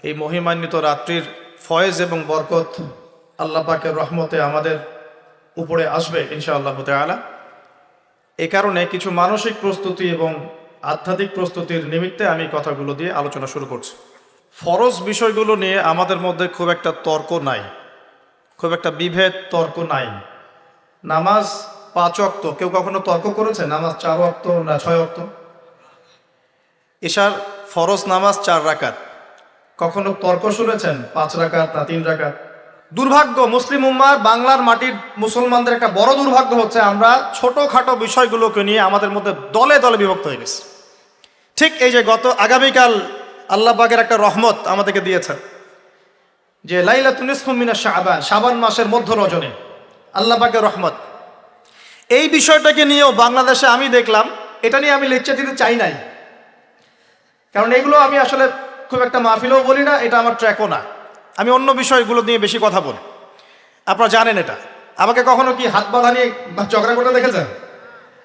এই মহিমান্বিত রাত্রির ফয়েজ এবং বরকত আল্লাহ পাকের রহমতে আমাদের উপরে আসবে ইনশাআল্লাহ তাআলা। এই কারণে কিছু মানসিক প্রস্তুতি এবং আধ্যাত্মিক প্রস্তুতির নিমিত্তে আমি কথাগুলো দিয়ে আলোচনা শুরু করছি। ফরজ বিষয়গুলো নিয়ে আমাদের মধ্যে খুব একটা তর্ক নাই, খুব একটা বিভেদ তর্ক নাই। নামাজ 5 ওয়াক্ত, কেউ কখনো তর্ক করেছে নামাজ 4 ওয়াক্ত না 6 ওয়াক্ত? ঈশার ফরজ নামাজ 4 রাকাত, কখনো তর্ক শুনেছেন 5 রাকাত না 3 রাকাত? দুর্ভাগ্য মুসলিম উম্মার, বাংলার মাটির মুসলমানদের একটা বড় দুর্ভাগ্য হচ্ছে আমরা ছোটখাটো বিষয়গুলোকে নিয়ে আমাদের মধ্যে দলে দলে বিভক্ত হয়ে গেছে। ঠিক এই যে আগামীকাল আল্লাহ পাকের একটা রহমত আমাদেরকে দিয়েছেন যে লাইলাতুন নিসফু মিনাশ শাবান, শাবান মাসের মধ্য রজনী আল্লাহ পাকের রহমত। এই বিষয়টাকে নিয়েও বাংলাদেশে আমি দেখলাম, এটা নিয়ে আমি লেকচার দিতে চাই নাই, কারণ এগুলো আমি আসলে খুব একটা মাহফিলেও বলি না, এটা আমার ট্র্যাকও না। আমি অন্য বিষয়গুলো নিয়ে বেশি কথা বলি, আপনারা জানেন এটা। আমাকে কখনো কি হাত বাঁধা নিয়ে ঝগড়া করতে দেখেছেন?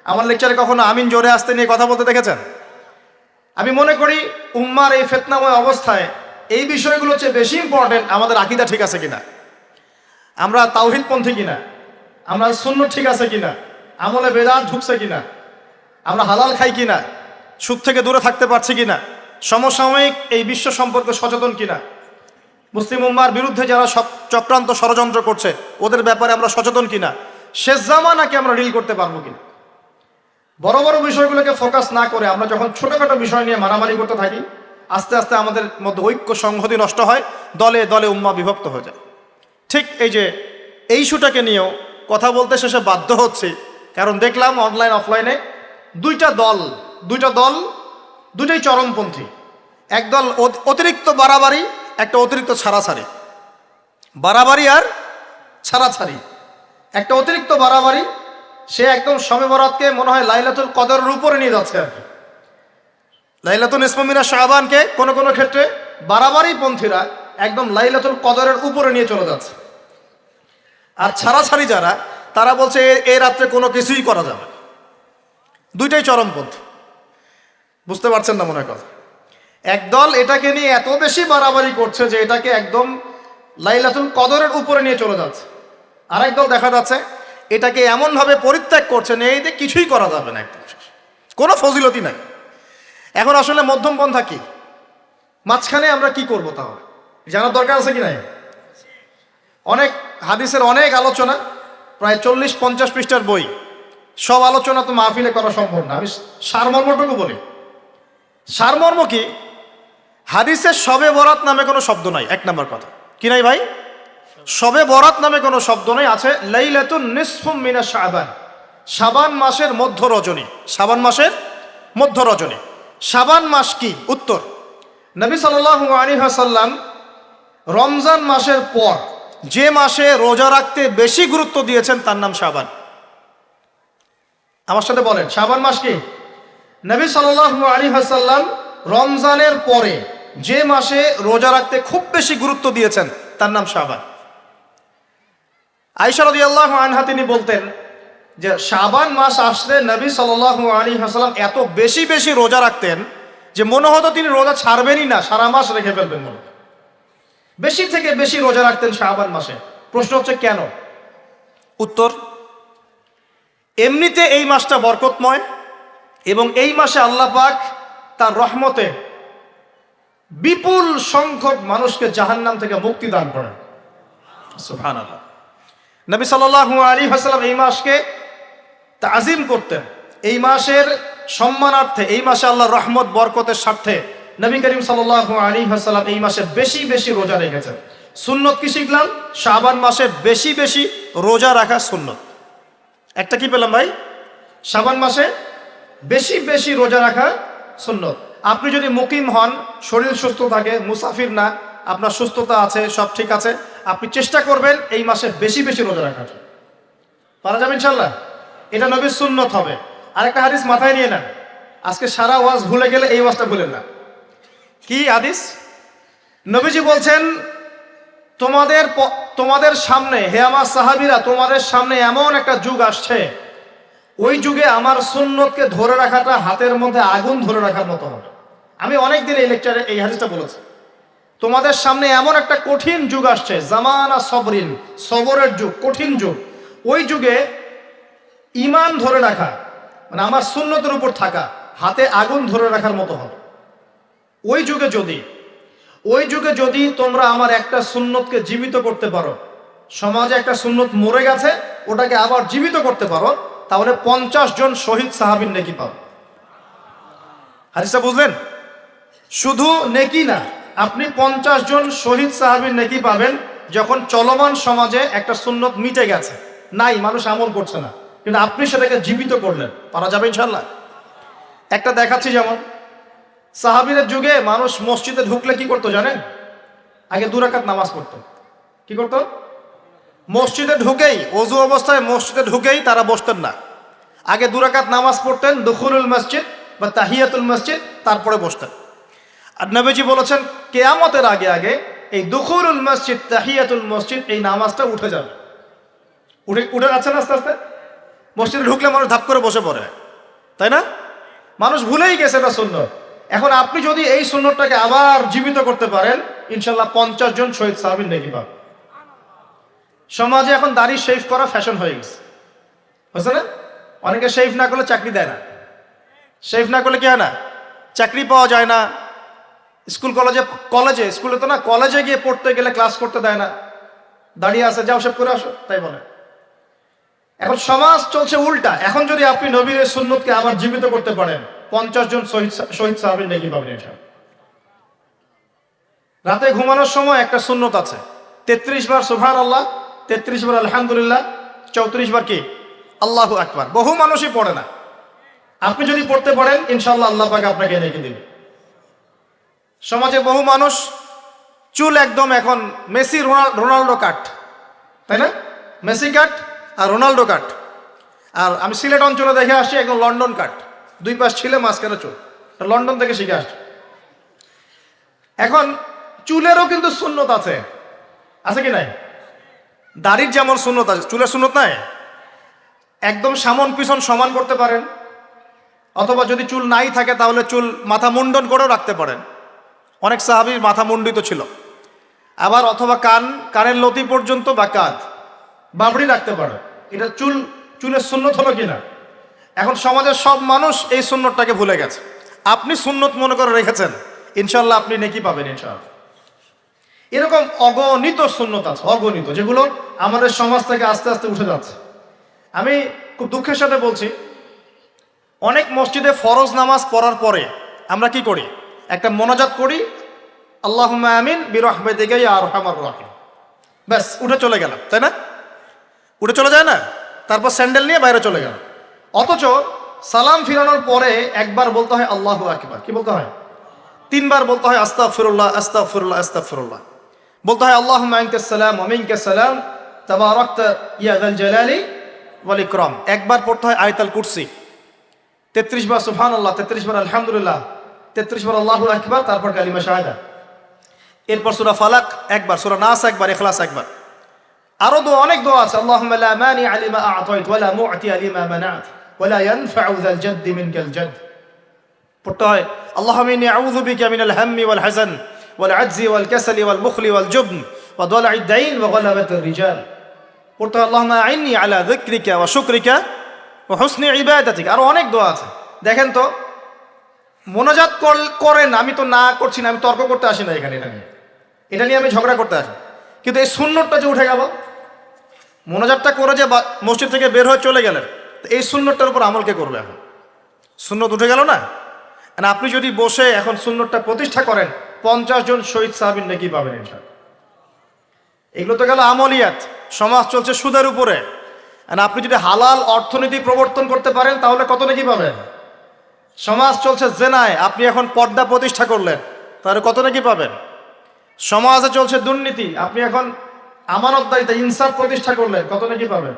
আমার লেকচারে কখনো আমিন জোরে আসতে নিয়ে কথা বলতে দেখেছেন? আমি মনে করি উম্মার এই ফিতনাময় অবস্থায় এই বিষয়গুলো চেয়ে বেশি ইম্পর্টেন্ট আমাদের আকীদা ঠিক আছে কিনা, আমরা তাওহীদপন্থী কিনা, আমরা সুন্নাত ঠিক আছে কিনা, আমলে বেদাত ঢুকছে কিনা, আমরা হালাল খাই কিনা, সুদ থেকে দূরে থাকতে পারছি কিনা, সমসাময়িক এই বিশ্ব সম্পর্কে সচেতন কিনা, মুসলিম উম্মার বিরুদ্ধে যারা সব চক্রান্ত ষড়যন্ত্র করছে ওদের ব্যাপারে আমরা সচেতন কিনা, শেষ জামানাকে আমরা ডিল করতে পারবো কিনা। বড় বড় বিষয়গুলোকে ফোকাস না করে আমরা যখন ছোটখাটো বিষয় নিয়ে মারামারি করতে থাকি, আস্তে আস্তে আমাদের মধ্যে ঐক্য সংহতি নষ্ট হয়, দলে দলে উম্মা বিভক্ত হয়ে যায়। ঠিক এই যে এই ইস্যুটাকে নিয়েও কথা বলতে শেষে বাধ্য হচ্ছে, কারণ দেখলাম অনলাইন অফলাইনে দুইটা দল দুটাই চরমপন্থী। একদল অতিরিক্ত বাড়াবাড়ি, একটা অতিরিক্ত ছাড়াছাড়ি। বাড়াবাড়ি আর ছাড়াছাড়ি, একটা অতিরিক্ত বাড়াবাড়ি, সে একদম শবে বরাতকে মনে হয় লাইলাতুল কদরের উপরে নিয়ে যাচ্ছে আর কি। লাইলাতুল নিসফু মিনাশ শাবানকে কোনো কোনো ক্ষেত্রে বাড়াবাড়ি পন্থীরা একদম লাইলাতুল কদরের উপরে নিয়ে চলে যাচ্ছে। আর ছাড়াছাড়ি যারা, তারা বলছে এই রাত্রে কোনো কিছুই করা যাবে। দুইটাই চরমপন্থী, বুঝতে পারছেন না মনে হয় কথা। একদল এটাকে নিয়ে এত বেশি বাড়াবাড়ি করছে যে এটাকে একদম লাইলাতুল কদরের উপরে নিয়ে চলে যাচ্ছে, আরেক দল দেখা যাচ্ছে এটাকে এমনভাবে পরিত্যাগ করছে না, এইতে কিছুই করা যাবে না, একদম কোনো ফজিলতি নাই। এখন আসলে মধ্যম পন্থা কি, মাঝখানে আমরা কি করব তাহলে জানার দরকার আছে কি নাই? অনেক হাদিসের অনেক আলোচনা, প্রায় 40-50 পৃষ্ঠার বই, সব আলোচনা তো মাহফিলে করা সম্ভব না। আমি সারমর্মটুকু বলি। সারমর্ম কি? হাদিসের শবে বরাত নামে কোনো শব্দ নাই, এক নম্বর কথা। কি নাই ভাই? শবে বরাত নামে কোনো শব্দ নেই, আছে লাইলাতুন নিসফু মিনাশ শাবান, শাবান মাসের মধ্য রজনী। শাবান মাসের মধ্য রজনী। শাবান মাস কি? উত্তর, নবী সাল্লাল্লাহু আলাইহি ওয়াসাল্লাম রমজান মাসের পর যে মাসে রোজা রাখতে বেশি গুরুত্ব দিয়েছেন তার নাম শাবান। আমার সাথে বলেন, শাবান মাস কি? নবী সাল্লাল্লাহু আলাইহি ওয়াসাল্লাম রমজানের পরে যে মাসে রোজা রাখতে খুব বেশি গুরুত্ব দিয়েছেন তার নাম শাবান। আয়েশা রাদিয়াল্লাহু আনহা তিনি বলতেন যে শাবান মাস আসলে নবী সাল্লাল্লাহু আলাইহি ওয়াসাল্লাম এত বেশি বেশি রোজা রাখতেন যে মনে হতো তিনি রোজা ছাড়বেনই না, সারা মাস রেখে ফেলবেন মনে। বেশি থেকে বেশি রোজা রাখতেন শাবান মাসে। প্রশ্ন হচ্ছে কেন? উত্তর, এমনিতে এই মাসটা বরকতময় এবং এই মাসে আল্লাহ পাক তার রহমতে বিপুল সংখ্যক মানুষকে জাহান্নাম থেকে মুক্তি দান করেন। সুবহানাল্লাহ। নবী সাল্লাল্লাহু আলাইহি ওয়াসাল্লাম এই মাসকে তাজিম করতেন। এই মাসের সম্মানার্থে, এই মাসে আল্লাহর রহমত বরকতের স্বার্থে নবী করিম সাল্লাল্লাহু আলাইহি ওয়াসাল্লাম এই মাসে বেশি বেশি রোজা রেখেছেন। সুন্নত কি শিখলাম? শাবান মাসে বেশি বেশি রোজা রাখা সুন্নত। একটা কি পেলাম ভাই? শাবান মাসে বেশি বেশি রোজা রাখা সুন্নত। আপনি যদি মুকিম হন, শরীর সুস্থ থাকে, মুসাফির না, আপনার সুস্থতা আছে, সব ঠিক আছে, আপনি চেষ্টা করবেন এই মাসে বেশি বেশি রোজা রাখার। পারা যাবে ইনশাল্লাহ। এটা নবীর সুন্নত হবে। আরেকটা হাদিস মাথায় নিয়ে নেন, আজকে সারা ওয়াজ ভুলে গেলে এই ওয়াজটা ভুলেন না। কি হাদিস? নবীজি বলছেন, তোমাদের সামনে, হে আমার সাহাবীরা, তোমাদের সামনে এমন একটা যুগ আসছে, ওই যুগে আমার সুন্নতকে ধরে রাখাটা হাতের মধ্যে আগুন ধরে রাখার মতো হবে। আমি অনেকদিন এই লেকচারে এই হাদিসটা বলেছি। তোমাদের সামনে এমন একটা কঠিন যুগ আসছে, জামানা সবরিন, সবরের যুগ, কঠিন যুগ। ওই যুগে ঈমান ধরে রাখা মানে আমার সুন্নতের উপর থাকা হাতে আগুন ধরে রাখার মতো হবে। ওই যুগে যদি তোমরা আমার একটা সুন্নতকে জীবিত করতে পারো, সমাজে একটা সুন্নত মরে গেছে ওটাকে আবার জীবিত করতে পারো, তাহলে 50 জন শহীদ সাহাবীর নেকি পাবে। হাদিসটা বুঝলেন? শুধু নেকি না, আপনি 50 জন শহীদ সাহাবীর নেকি পাবেন যখন চলমান সমাজে একটা সুন্নত মিটে গেছে, নাই, মানুষ আমল করছে না, কিন্তু আপনি সেটাকে জীবিত করলেন। পারা যাবে ইনশাল্লাহ। একটা দেখাচ্ছি, যেমন সাহাবীদের যুগে মানুষ মসজিদে ঢুকলে কি করতো জানেন? আগে 2 রাকাত নামাজ পড়তো। কি করতো? মসজিদে ঢুকেই, ওযু অবস্থায় মসজিদে ঢুকেই তারা বসতেন না, আগে 2 রাকাত নামাজ পড়তেন, দুখুলুল মসজিদ বা তাহিয়াতুল মসজিদ, তারপরে বসতেন। আর নবীজি বলেছেন কিয়ামতের আগে আগে এই দুখুলুল মসজিদ, তাহিয়াতুল মসজিদ, এই নামাজটা উঠে যাবে। উঠে যাচ্ছে না আস্তে আস্তে। মসজিদে ঢুকলে মানুষ ধাপ করে বসে পড়ে, তাই না? মানুষ ভুলেই গেছে এটা সুন্নত। এখন আপনি যদি এই সুন্নতটাকে আবার জীবিত করতে পারেন, ইনশাল্লাহ 50 জন শহীদ সাহাবীর নেকি পাবেন। সমাজে এখন দাড়ি শেভ করা ফ্যাশন হয়ে গেছে, বুঝছে না? অনেকে শেভ না করলে চাকরি দেয় না। শেভ না করলে কি হয় না? চাকরি পাওয়া যায় না। স্কুলে তো না, কলেজে গিয়ে পড়তে গেলে ক্লাস করতে দেয় না। দাঁড়িয়ে আছে, যাও শেভ করে আসো, তাই বলে। এখন সমাজ চলছে উল্টা। এখন যদি আপনি নবীর সুন্নতকে আবার জীবিত করতে পারেন, 50 জন শহীদ সাহাবীর নেকি পাবেন ইনশাআল্লাহ। রাতে ঘুমানোর সময় একটা সুন্নত আছে, 33 বার সুবহানাল্লাহ, 33 বার আলহামদুলিল্লাহ, 34 বার কি আল্লাহু আকবার। বহু মানুষই পড়ে না। আপনি যদি পড়তে পারেন, ইনশাআল্লাহ আল্লাহ পাক আপনাকে নেকি দিবে। সমাজে বহু মানুষ চুল একদম এখন মেসি রোনাল্ডো কাট, তাই না? মেসি কাট আর রোনাল্ডো কাট। আর আমি সিলেট অঞ্চলে দেখে আসছি একদম লন্ডন কাট, 2 পাশ ছিলে মাঝখানে চুল, লন্ডন থেকে শিখে আসছি। এখন চুলেরও কিন্তু সুন্নত আছে, আছে কি নাই? দাড়ির যেমন সুন্নত আছে, চুলের সুন্নত নাই। একদম সামন পিছন সমান করতে পারেন, অথবা যদি চুল নাই থাকে তাহলে চুল মাথা মুন্ডন করেও রাখতে পারেন। অনেক সাহাবীর মাথা মুন্ডিত ছিল। আবার অথবা কানের লতি পর্যন্ত বা কাঁধ বাবড়ি রাখতে পারে। এটা চুলের সুন্নত হলো কিনা? এখন সমাজের সব মানুষ এই সুন্নতটাকে ভুলে গেছে। আপনি সুন্নত মনে করে রেখেছেন, ইনশাল্লাহ আপনি নেকি পাবেন ইনশাআল্লাহ। এরকম অগণিত সুন্নত আছে, অগণিত, যেগুলো আমাদের সমাজ থেকে আস্তে আস্তে উঠে যাচ্ছে। আমি খুব দুঃখের সাথে বলছি, অনেক মসজিদে ফরজ নামাজ পড়ার পরে আমরা কি করি? একটা মোনাজাত করি, আল্লাহুম্মা আমিন বিরহমাতিকা ইয়া আরহামার রাহিম, ব্যাস উঠে চলে গেলাম, তাই না? উঠে চলে যায় না? তারপর স্যান্ডেল নিয়ে বাইরে চলে গেল। অথচ সালাম ফিরানোর পরে একবার বলতে হয় আল্লাহু আকবার। কি বলতে হয়? 3 বার বলতে হয় আস্তাগফিরুল্লাহ, আস্তাগফিরুল্লাহ, আস্তাগফিরুল্লাহ। বলতে হয় আল্লাহুম্মা আনতাস সালাম ওয়া মিনকাস সালাম তাবারাকতা ইয়া যাল জালালি ওয়াল ইকরাম। একবার পড়তে হয় আয়াতুল কুরসি, 33 বার সুবহানাল্লাহ, 33 বার আলহামদুলিল্লাহ, 33 বার আল্লাহু আকবার, তারপর কালিমা শাহাদা। এরপর সূরা ফালাক একবার, সূরা নাস একবার, ইখলাস একবার। আরো অনেক দোয়া আছে, আল্লাহুম্মা লা মানিআ লিমা আ'তাইত ওয়া লা মু'তিয়া লিমা মানা'ত ওয়া লা ইয়ানফা'ু যাল জাদ্দি মিনকাল জাদ। পড়তে হয় আল্লাহুম্মা ইন্নী আউযু বিকা মিনাল হাম্মি ওয়াল হাযান ওয়াল আজজি ওয়াল কাসালি ওয়াল বুখলি ওয়াল জুবন ওয়া দালা'id দাইন ওয়া গালাবাতির রিজাল। পড়তে হয় আল্লাহুম্মা আ'ইন্নী আলা যিকরিকা ওয়া শুকরিকা ওয়া হুসনি ইবাদাতিক। আরো অনেক দোয়া আছে। দেখেন তো, মোনাজাত করেন, আমি তো না করছি না, আমি তর্ক করতে আসি না এখানে, এটা নিয়ে আমি ঝগড়া করতে আসি। কিন্তু এই সুন্নতটা যে উঠে গেল, মোনাজাতটা করে যে মসজিদ থেকে বের হয়ে চলে গেলেন, এই সুন্নতটার উপর আমল কে করবে? এখন সুন্নত উঠে গেল না? আপনি যদি বসে এখন সুন্নতটা প্রতিষ্ঠা করেন, 50 জন শহীদ সাহাবীর নেকি পাবেন ইনশাআল্লাহ। এগুলো তো গেল আমলিয়াত। সমাজ চলছে সুদের উপরে, আপনি যদি হালাল অর্থনীতি প্রবর্তন করতে পারেন তাহলে কত নেকি পাবেন? সমাজ চলছে জেনায়, আপনি এখন পর্দা প্রতিষ্ঠা করলেন, তাহলে কত নেকি পাবেন? সমাজে চলছে দুর্নীতি, আপনি এখন আমানতদারিতা, ইনসাফ প্রতিষ্ঠা করলেন, কত নাকি পাবেন?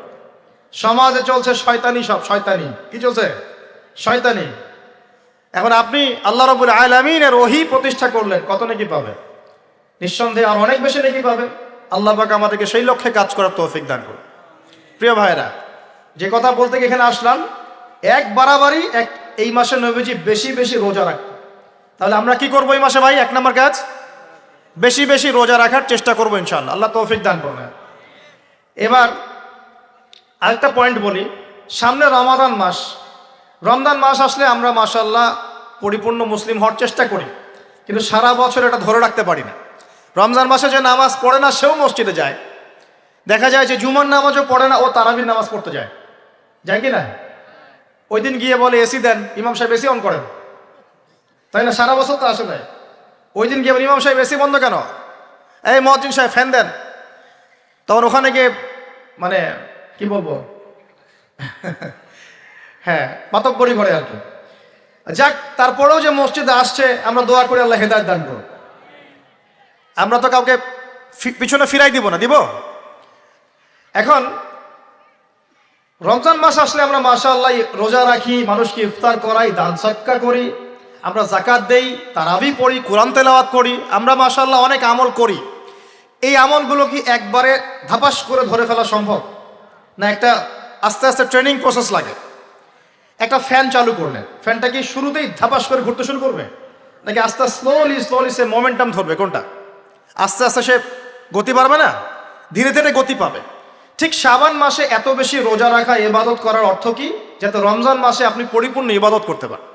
সমাজে চলছে শয়তানি, সব শয়তানি। কি চলছে? শয়তানি। এখন আপনি আল্লাহ রাব্বুল আলামিনের ওহী প্রতিষ্ঠা করলেন, কত নাকি পাবেন? নিঃসন্দেহে আর অনেক বেশি নাকি পাবেন। আল্লাহ পাক আমাদেরকে সেই লক্ষ্যে কাজ করার তৌফিক দান করুন। প্রিয় ভাইরা, যে কথা বলতে এখানে আসলাম, এক বাড়াবাড়ি এই মাসে নবীজি বেশি বেশি রোজা রাখতেন। তাহলে আমরা কি করবো এই মাসে ভাই? 1 নম্বর কাজ, বেশি বেশি রোজা রাখার চেষ্টা করবো ইনশাআল্লাহ, আল্লাহ তৌফিক দান করবেন। এবার আরেকটা পয়েন্ট বলি, সামনে রমাদান মাস, রমজান মাস আসলে আমরা মাশাআল্লাহ পরিপূর্ণ মুসলিম হওয়ার চেষ্টা করি, কিন্তু সারা বছর এটা ধরে রাখতে পারি না। রমজান মাসে যে নামাজ পড়ে না সেও মসজিদে যায়, দেখা যায় যে জুমার নামাজও পড়ে না ও তারাবির নামাজ পড়তে যায়, যায় কি না? ওই দিন গিয়ে বলে এসি দেন, ইমাম সাহেব এসি অন করেন, তাই না? সারা বছর তো আসে নাই, ওই দিন গিয়ে ইমাম সাহেব এসি বন্ধ কেন, এই মুয়াজ্জিন সাহেব ফ্যান দেন। তখন ওখানে গিয়ে মানে কি বলবো হ্যাঁ মাতব্বরি করে আর কি। যাক, তারপরেও যে মসজিদে আসছে আমরা দোয়া করি আল্লাহ হেদায়েত দান করুন। আমরা তো কাউকে পিছনে ফিরাই দিব না, দিব? এখন রমজান মাস আসলে আমরা মাশাআল্লাহ রোজা রাখি, মানুষকে ইফতার করাই, দান সদকা করি, আমরা যাকাত দেই, তারাবি পড়ি, কোরআন তেলাওয়াত করি, আমরা মাশাআল্লাহ অনেক আমল করি। এই আমলগুলো কি একবারে ধাপাস করে ধরে ফেলা সম্ভব না? একটা আস্তে আস্তে ট্রেনিং প্রসেস লাগে। একটা ফ্যান চালু করলে ফ্যানটা কি শুরুতেই ধাপাস করে ঘুরতে শুরু করবে, নাকি আস্তে স্লোলি স্লোলি সে মোমেন্টাম ধরবে? কোনটা? আস্তে আস্তে সে গতি পাবে না, ধীরে ধীরে গতি পাবে। ঠিক শাবান মাসে এত বেশি রোজা রাখা, ইবাদত করার অর্থ কি? যাতে রমজান মাসে আপনি পরিপূর্ণ ইবাদত করতে পারেন।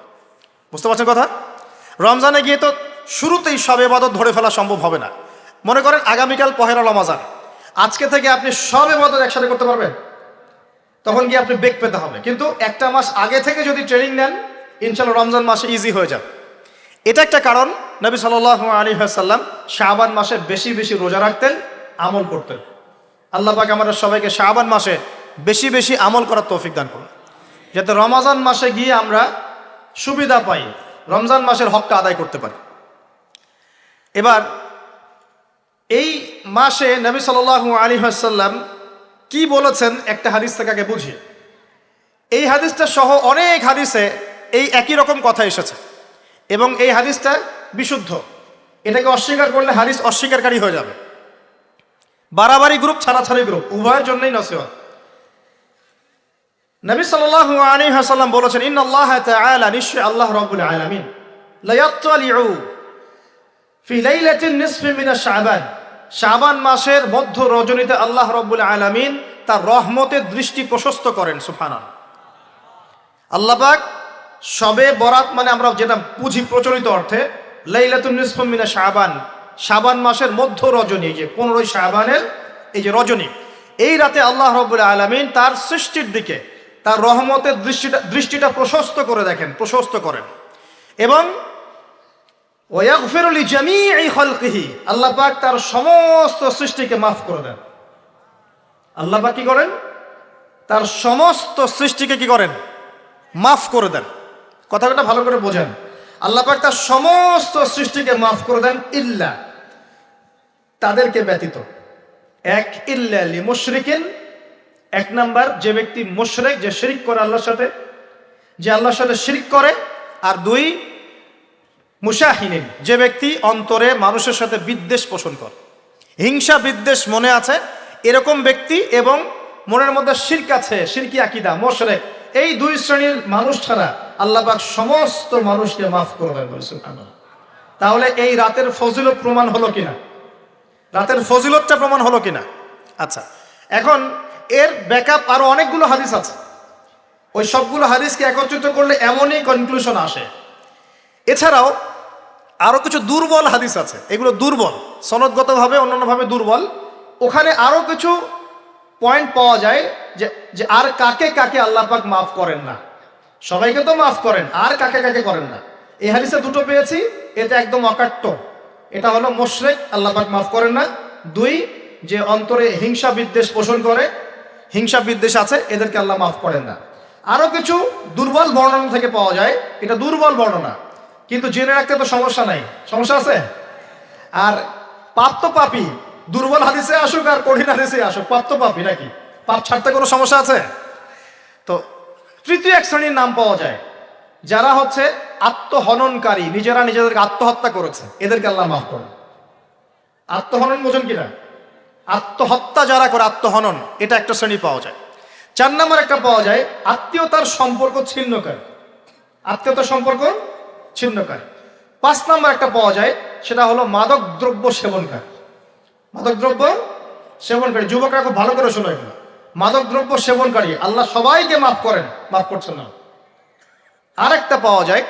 বুঝতে পারছেন কথা? রমজানে গিয়ে তো শুরুতেই সব ইবাদত ধরে ফেলা সম্ভব হবে না। মনে করেন আগামীকাল পহেলা রমজান, আজকে থেকে আপনি সব ইবাদত একসাথে করতে পারবেন? তখন গিয়ে আপনি বেগ পেতে হবে। কিন্তু একটা মাস আগে থেকে যদি ট্রেনিং নেন, ইনশাআল্লাহ রমজান মাসে ইজি হয়ে যাবে। এটা একটা কারণ নবী সাল্লাল্লাহু আলাইহি ওয়াসাল্লাম শাবান মাসে বেশি বেশি রোজা রাখতেন, আমল করতেন। আল্লাহ পাক আমাদের সবাইকে শাবান মাসে বেশি বেশি আমল করার তৌফিক দান করুন, যাতে রমজান মাসে গিয়ে আমরা সুবিধা পাই, রমজান মাসের হকটা আদায় করতে পারি। এবার এই মাসে নবী সাল্লাল্লাহু আলাইহি ওয়াসাল্লাম কি বলেছেন একটা হাদিস থেকে আগে বুঝি। এই হাদিসটা সহ অনেক হাদিসে এই একই রকম কথা এসেছে এবং এই হাদিসটা বিশুদ্ধ। এটাকে অস্বীকার করলে হাদিস অস্বীকারী হয়ে যাবে। বাড়াবাড়ি গ্রুপ, ছাড়াছাড়ি গ্রুপ, উভয়ের জন্যই নসিহত। নবী সাল্লাল্লাহু আলাইহি ওয়াসাল্লাম বলেছেন, ইন্নাল্লাহা তাআলা, নিশ্চয় আল্লাহ রাব্বুল আলামিন, লা ইয়াত্তালিউ ফি লাইলাতিন নিসফি মিন শাবান, শাবান মাসের মধ্য রজনীতে আল্লাহ রাব্বুল আলামিন তার রহমতের দৃষ্টি প্রশস্ত করেন। সুবহানাল্লাহ। আল্লাহ পাক শবে বরাত মানে আমরা যেটা বুঝি প্রচলিত অর্থে, লাইলাতুন নিসফি মিন শাবান, শাবান মাসের মধ্য রজনী, যে 15 শাবানের এই যে রজনী, এই রাতে আল্লাহ রাব্বুল আলামিন তার সৃষ্টির দিকে তার রহমতের দৃষ্টিটা প্রশস্ত করে দেখেন, প্রশস্ত করেন। এবং ওয়াগফিরু লিজামিই খালকিহি, আল্লাহ পাক তার সমস্ত সৃষ্টিকে মাফ করে দেন। আল্লাহ পাক কি করেন? তার সমস্ত সৃষ্টিকে কি করেন? মাফ করে দেন। কথাটা ভালো করে বোঝেন। আল্লাহ পাক তার সমস্ত সৃষ্টিকে মাফ করে দেন, ইল্লা, তাদেরকে ব্যতীত। এক, ইল্লা লিমুশরিকিন, এক নাম্বার যে ব্যক্তি মুশরিক, যে শিরক করে আল্লাহর সাথে, যে আল্লাহর সাথে শিরক করে। আর দুই, মুশাহিনিন, যে ব্যক্তি অন্তরে মানুষের সাথে বিদ্বেষ পোষণ করে, হিংসা বিদ্বেষ মনে আছে এরকম ব্যক্তি, এবং মনের মধ্যে শিরক আছে, শিরকি আকীদা, মুশরিক, এই দুই শ্রেণীর মানুষ ছাড়া আল্লাহ পাক সমস্ত মানুষকে মাফ করে দেন। সুবহানাল্লাহ। তাহলে এই রাতের ফজিলত প্রমাণ হলো কিনা? রাতের ফজিলতটা প্রমাণ হলো কিনা? আচ্ছা, এখন এর ব্যাকআপ আরো অনেকগুলো হাদিস আছে। ওই সবগুলো হাদিসকে একত্রিত করলে এমনই কনক্লুশন আসে। এছাড়াও আরো কিছু দুর্বল হাদিস আছে, এগুলো দুর্বল, সনদগতভাবে অন্যান্যভাবে দুর্বল। ওখানে আরো কিছু পয়েন্ট পাওয়া যায় যে আর কাকে কাকে আল্লাহ পাক মাফ করেন না। সবাইকে তো মাফ করেন, আর কাকে কাকে করেন না। এই হাদিসে দুটো পেয়েছি, এটা একদম অকাট্য। এটা হলো মুশরিক, আল্লাহ পাক মাফ করেন না। দুই, যে অন্তরে হিংসা বিদ্বেষ পোষণ করে, হিংসা বিদ্বেষ আছে, এদেরকে আল্লাহ মাফ করেন না। আরো কিছু দুর্বল বর্ণনা থেকে পাওয়া যায়, এটা দুর্বল বর্ণনা, কিন্তু জেনে রাখতে তো সমস্যা নাই। সমস্যা আছে? আর পাপ তো পাপী, দুর্বল হাদিসে আসুক আর কঠিন হাদিসে আসুক, পাপ তো পাপী নাকি? পাপ ছাড়তে কোনো সমস্যা আছে? তো তৃতীয় এক শ্রেণীর নাম পাওয়া যায়, যারা হচ্ছে আত্মহননকারী, নিজেরা নিজেদেরকে আত্মহত্যা করেছে, এদেরকে আল্লাহ মাফ করেন। আত্মহনন বোঝেন কিনা? আত্মহত্যা যারা করে, আত্মহনন, এটা একটা শ্রেণী পাওয়া যায়। 4 নম্বর একটা পাওয়া যায় আত্মীয়তার সম্পর্ক ছিন্নকারী, আত্মীয়তার সম্পর্ক ছিন্নকারী। 5 নম্বর একটা পাওয়া যায় সেটা হলো মাদক দ্রব্য সেবনকারী। মাদক দ্রব্য সেবনকারী, যুবকরা খুব ভালো করে শোনো এগুলো। মাদক দ্রব্য সেবনকারী আল্লাহ সবাইকে মাফ করেন, মাফ করছেন না। আরেকটা পাওয়া যায়,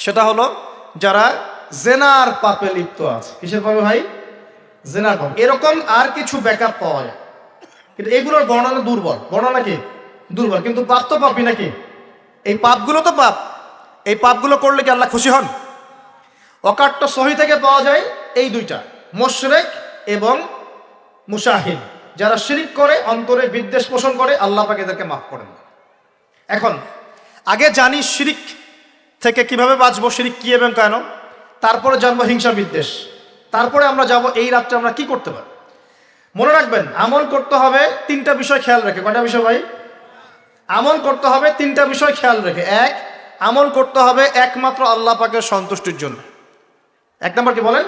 সেটা হলো যারা জেনার পাপে লিপ্ত আছে। কিসের পাপে ভাই? জেনার পাপ। এরকম আর কিছু ব্যাকআপ পাওয়া যায়, কিন্তু এগুলোর বর্ণনা দুর্বল। বর্ণনা কি? দুর্বল। কিন্তু পাপ তো পাপই নাকি? এই পাপগুলো তো পাপ। এই পাপগুলো করলে কি আল্লাহ খুশি হন? অকাট্য সহি থেকে পাওয়া যায় এই দুইটা, মুশরিক এবং মুশাহিদ। যারা শিরিক করে, অন্তরে বিদ্বেষ পোষণ করে, আল্লাহ পাক এদেরকে মাফ করেন। এখন আগে জানি শিরিক থেকে কিভাবে বাঁচবো, শিরিক কি এবং কেন, তারপরে জানবো হিংসা বিদ্বেষ, তারপরে আমরা যাব এই রাত্রে আমরা কি করতে পারি। মনে রাখবেন, আমল করতে হবে তিনটা বিষয় খেয়াল রেখে। কয়টা বিষয় ভাই? আমল করতে হবে তিনটা বিষয় খেয়াল রেখে। এক, আমল করতে হবে একমাত্র আল্লাহ পাকের সন্তুষ্টির জন্য। এক নম্বর কি বলেন?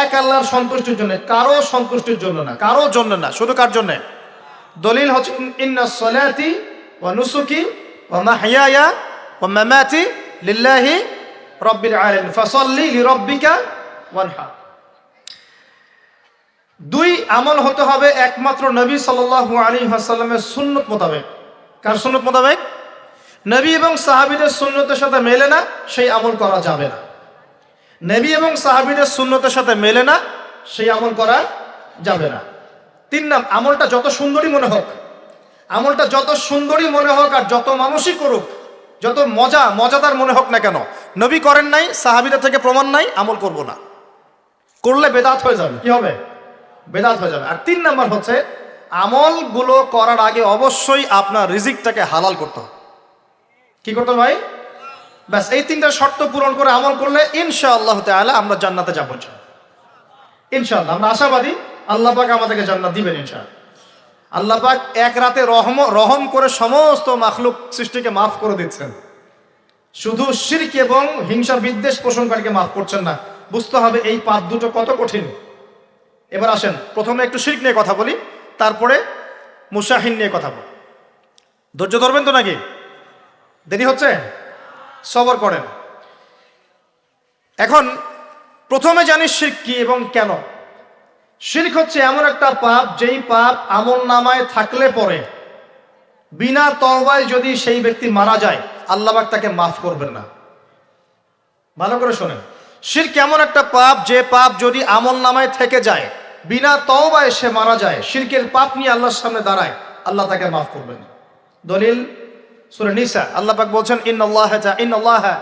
এক আল্লাহর সন্তুষ্টির জন্য, কারো সন্তুষ্টির জন্য না, কারো জন্য না, শুধু কার জন্য? দলিল হচ্ছে ইন্নাস সালাতি ওয়া নুসুকি ওয়া মাহইয়ায়া ওয়া মামাতি লিল্লাহি রাব্বিল আলামিন ফাসাল্লি লিরাব্বিকা ওয়ানহার। দুই, আমল হতে হবে একমাত্র নবী সাল্লাল্লাহু আলাইহি ওয়াসাল্লামের সুন্নত মোতাবেক। কার সুন্নত মোতাবেক? নবী এবং সাহাবীদের সুন্নতের সাথে মেলে না সেই আমল করা যাবে না। নবী এবং সাহাবীদের সুন্নতের সাথে মেলে না সেই আমল করা যাবে না। তিন নাম, আমলটা যত সুন্দরই মনে হোক, আমলটা যত সুন্দরই মনে হোক আর যত মানুষই করুক, যত মজাদার মনে হোক না কেন, নবী করেন নাই, সাহাবীদের থেকে প্রমাণ নাই, আমল করব না। করলে বেদাত হয়ে যাবে। কি হবে? বেদাত হয়ে যাবে। আর তিন নাম্বার হচ্ছে, আমলগুলো করার আগে অবশ্যই আপনার রিজিকটাকে হালাল করতে হবে। কি করতে হবে ভাই? ব্যাস, এই তিনটা শর্ত পূরণ করে আমল করলে ইনশাআল্লাহ তাআলা আমরা জান্নাতে যাবো। ইনশাআল্লাহ আমরা আশাবাদী, আল্লাহ পাক আমাদেরকে জান্নাত দিবেন ইনশাআল্লাহ। আল্লাহ পাক এক রাতে রহম করে সমস্ত মাখলুক সৃষ্টিকে মাফ করে দিচ্ছেন, শুধু শিরক এবং হিংসা বিদ্বেষ পোষণকারীকে মাফ করছেন না। বুঝতে হবে এই পাপ দুটো কত কঠিন। এবার আসেন, প্রথমে একটু শিরক নিয়ে কথা বলি, তারপরে মুশাহিন নিয়ে কথা বলি। ধৈর্য ধরবেন তো নাকি? দেরি হচ্ছে? সবর করেন। এখন প্রথমে জানি শিরক কি এবং কেন। শিরক হচ্ছে এমন একটা পাপ, যেই পাপ আমল নামায় থাকলে পরে বিনা তওবায় যদি সেই ব্যক্তি মারা যায়, আল্লাহ পাক তাকে মাফ করবেন না। ভালো করে শোনেন, শিরক এমন একটা পাপ, যে পাপ যদি আমল নামায় থেকে যায়, বিনা তওবায় সে মারা যায়, শিরকের পাপ নিয়ে আল্লাহর সামনে দাঁড়ায়, আল্লাহ তাকে মাফ করবেন না। দলিল সূরা নিসা, আল্লাহ পাক বলছেন ইন্নাল্লাহা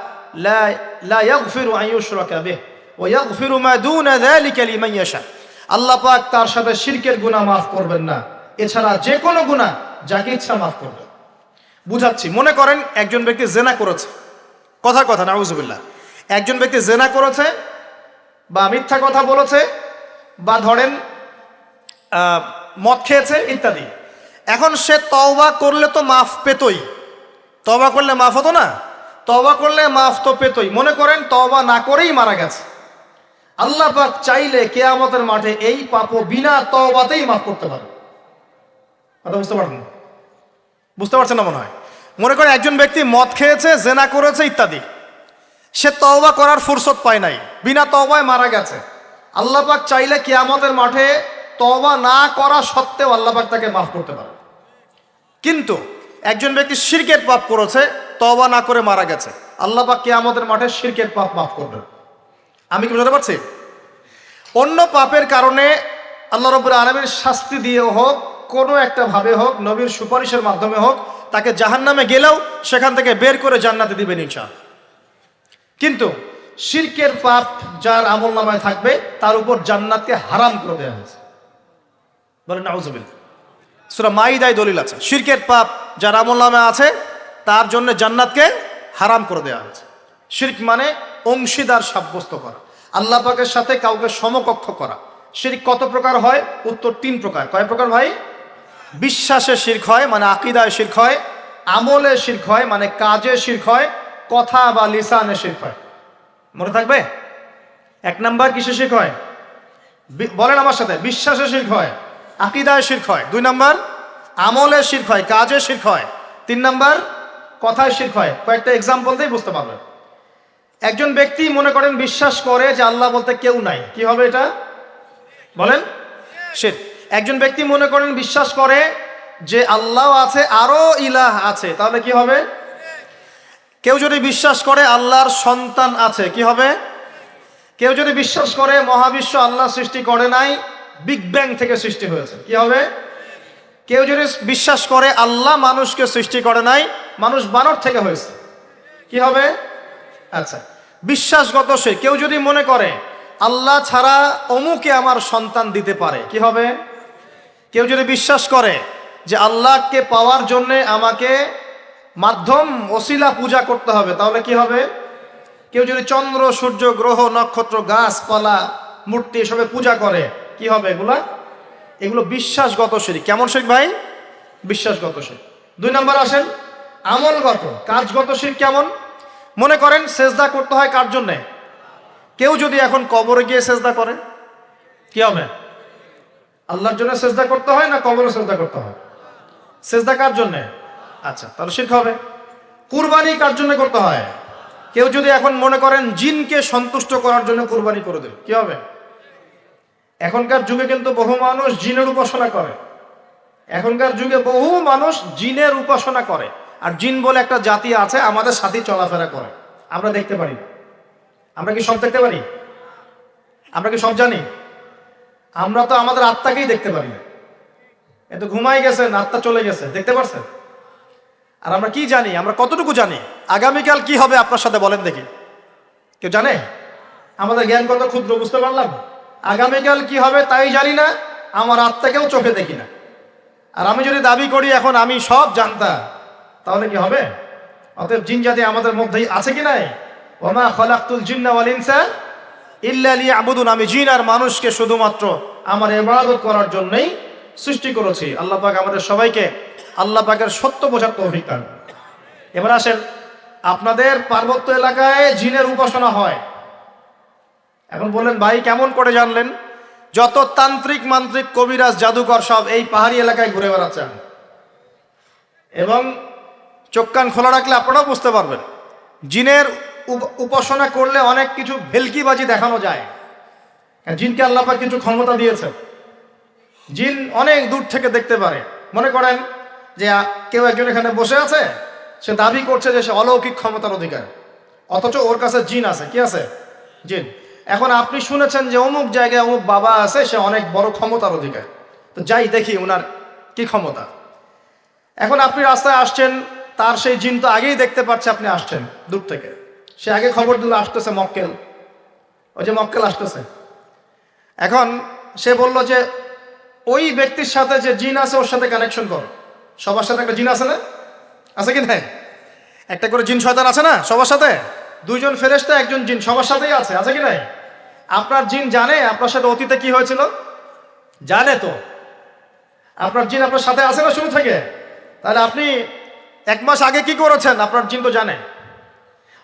লা ইয়াগফিরু আন ইউশরাকা বিহি ওয়া ইয়াগফিরু মা দুনা যালিকা লিমান ইয়াশা। আল্লাহ পাক তার সাথে শিরকের গুনাহ মাফ করবেন না, এছাড়া যে কোনো গুনাহ যাকে ইচ্ছা মাফ করবেন। বুঝাচ্ছি, মনে করেন একজন ব্যক্তি জেনা করেছে, কথা নাউযুবিল্লাহ, একজন ব্যক্তি জেনা করেছে বা মিথ্যা কথা বলেছে বা ধরেন মদ খেয়েছে ইত্যাদি। এখন সে তওবা করলে তো মাফ পেতই, তওবা করলে মাফ হতো না? তওবা করলে মাফ তো পেতই। মনে করেন তওবা না করেই মারা গেছে, আল্লাহ পাক চাইলে কিয়ামতের মাঠে এই পাপও বিনা তওবাতেই মাফ করতে পারে। কথা বুঝতে পারছেন না মনে হয়? মনে করেন একজন ব্যক্তি মদ খেয়েছে, জেনা করেছে ইত্যাদি, সে তওবা করার ফুরসত পায় নাই, বিনা তওবায় মারা গেছে। আল্লাহ পাক চাইলে কিয়ামতের মাঠে তওবা না করা সত্ত্বেও আল্লাহ পাক তাকে মাফ করতে পারে। কিন্তু একজন ব্যক্তি শিরকের পাপ করেছে, তওবা না করে মারা গেছে, আল্লাহ পাক কিয়ামতের মাঠে শিরকের পাপ মাফ করবেন। আমি কি বুঝতে পারছি? অন্য পাপের কারণে আল্লাহ রাব্বুল আলামিন শাস্তি দিয়ে হোক, কোনো একটা ভাবে হোক, নবীর সুপারিশের মাধ্যমে হোক, তাকে জাহান্নামে গেলেও সেখান থেকে বের করে জান্নাতে দিবেন ইনশাআল্লাহ। কিন্তু শিরকের পাপ যার আমল নামায় থাকবে, তার উপর জান্নাতকে হারাম করে দেওয়া হয়েছে। বলেন নাউযুবিল্লাহ। সূরা মাইদায় দলিল আছে, শিরকের পাপ যার আমল নামায় আছে তার জন্য জান্নাতকে হারাম করে দেওয়া হয়েছে। শিরক মানে অংশীদার সাব্যস্ত করা, আল্লাহ পাকের সাথে কাউকে সমকক্ষ করা। শিরক কত প্রকার হয়? উত্তর 3 প্রকার। কয় প্রকার ভাই? বিশ্বাসে শিরক হয়, মানে আকীদায় শিরক হয়; আমলে শিরক হয়, মানে কাজে শিরক হয়; কথা বা লিসানে শিরক হয়। মনে থাকবে? 1 নাম্বার কিসে শিরক হয়? বলেন আমার সাথে। বিশ্বাসে শিরক হয়, আকীদায় শিরক হয়। 2 নাম্বার আমলে শিরক হয়, কাজে শিরক হয়। 3 নাম্বার কথায় শিরক হয়। কয়েকটা এক্সাম্পল দিয়ে বুঝতে পারবেন। একজন ব্যক্তি মনে করেন বিশ্বাস করে যে আল্লাহ বলতে কেউ নাই, কি হবে এটা বলেন? শিরক। একজন ব্যক্তি মনে করেন বিশ্বাস করে যে আল্লাহ আছে, আরো ইলাহ আছে, তাহলে কি হবে? কেউ যদি বিশ্বাস করে আল্লাহর সন্তান আছে, কি হবে? কেউ যদি বিশ্বাস করে মহাবিশ্ব আল্লাহ সৃষ্টি করে নাই, বিগ ব্যাং থেকে সৃষ্টি হয়েছে, কি হবে? কেউ যদি বিশ্বাস করে আল্লাহ মানুষকে সৃষ্টি করে নাই, মানুষ বানর থেকে হয়েছে, কি হবে? আচ্ছা, বিশ্বাসগত সে। কেউ যদি মনে করে আল্লাহ ছাড়া অমুকে আমার সন্তান দিতে পারে, কি হবে? কেউ যদি বিশ্বাস করে যে আল্লাহকে পাওয়ার জন্য আমাকে মাধ্যম ওসিলা পূজা করতে হবে, তাহলে কি হবে? কেউ যদি চন্দ্র সূর্য গ্রহ নক্ষত্র গাছপালা মূর্তি এসবে পূজা করে, কি হবে? এগুলো বিশ্বাসগত শিরক। কেমন শিরক ভাই? বিশ্বাসগত শিরক। 2 নম্বর আসেন আমলগত, কাজগত শিরক। কেমন? মনে করেন সেজদা করতে হয় কার জন্যে? কেউ যদি এখন কবরে গিয়ে সেজদা করে, কি হবে? আল্লাহর জন্য সেজদা করতে হয় না কবরে সেজদা করতে হয়? সেজদা কার জন্যে? আচ্ছা, তাহলে শিরক হবে। কুরবানি কার জন্য করতে হয়? কেউ যদি এখন মনে করেন জিনকে সন্তুষ্ট করার জন্য কুরবানি করে দেবে, কি হবে? এখনকার যুগে কিন্তু বহু মানুষ জিনের উপাসনা করে। এখনকার যুগে বহু মানুষ জিনের উপাসনা করে। আর জিন বলে একটা জাতি আছে, আমাদের সাথে চলাফেরা করে, আমরা দেখতে পারি না। আমরা কি সব দেখতে পারি? আমরা কি সব জানি? আমরা তো আমাদের আত্মাকেই দেখতে পারি না। এত ঘুমাই গেছেন, আত্মা চলে গেছে, দেখতে পারছেন? আর আমরা কি জানি? আমরা কতটুকু জানি আগামীকাল কি হবে আপনার সাথে, বলেন দেখি? কেউ জানে? আমাদের জ্ঞান কত ক্ষুদ্র, বুঝতে পারলাম। আগামীকাল কি হবে তাই জানি না, আমার আত্মাকেও চোখে দেখি না। আর আমি যদি দাবি করি এখন আমি সব জানতাম, তাহলে কি হবে? অতএব জিন জাতি আমাদের মধ্যেই আছে কি নাই? ওমা খলাকতুল জিন্না ওয়াল ইনসা ইল্লা লিয়াবুদুন। আমি জিন আর মানুষকে শুধুমাত্র আমার ইবাদত করার জন্যই সৃষ্টি করেছি। আল্লাহ পাক আমাদের সবাইকে আল্লাহ পাকের সত্য বোঝার তৌফিক দান। এবার আসেন, আপনাদের পার্বত্য এলাকায় জিনের উপাসনা হয়। এখন বললেন ভাই কেমন করে জানলেন? যত তান্ত্রিক মান্ত্রিক কবিরাজ জাদুকর সব এই পাহাড়ি এলাকায় ঘুরে বেড়াচ্ছেন, এবং চোখ কান খোলা রাখলে আপনারাও বুঝতে পারবেন। জিনের উপাসনা করলে অনেক কিছু ভেলকিবাজি দেখানো যায়। জিনকে আল্লাহ পাক কিছু ক্ষমতা দিয়েছে। জিন অনেক দূর থেকে দেখতে পারে। মনে করেন যে কেউ একজন এখানে বসে আছে, সে দাবি করছে যে সে অলৌকিক ক্ষমতার অধিকার, অথচ ওর কাছে জিন আছে। কি আছে? জিন। এখন আপনি শুনেছেন যে অমুক জায়গায় অমুক বাবা আছে, সে অনেক বড় ক্ষমতার অধিকার, তো যাই দেখি ওনার কি ক্ষমতা। এখন আপনি রাস্তায় আসছেন, তার সেই জিন তো আগেই দেখতে পাচ্ছে আপনি আসছেন দূর থেকে, সে আগে খবর দিল আসতেছে মক্কেল, ওই যে মক্কেল আসতেছে। এখন সে বলল যে ওই ব্যক্তির সাথে যে জিন আছে ওর সাথে কানেকশন করো। সবার সাথে একটা জিন আছে না? আছে কি না? একটা করে জিন শয়তান আছে না সবার সাথে? 2 জন ফেরেশতা, 1 জন জিন, সবার সাথেই আছে। আছে কি না? আপনার জিন জানে আপনার সাথে অতীতে কি হয়েছিল? জানে তো। আপনার জিন আপনার সাথে আছে না শুরু থেকে? তাহলে আপনি 1 মাস আগে কি করেছেন আপনার জিন তো জানে।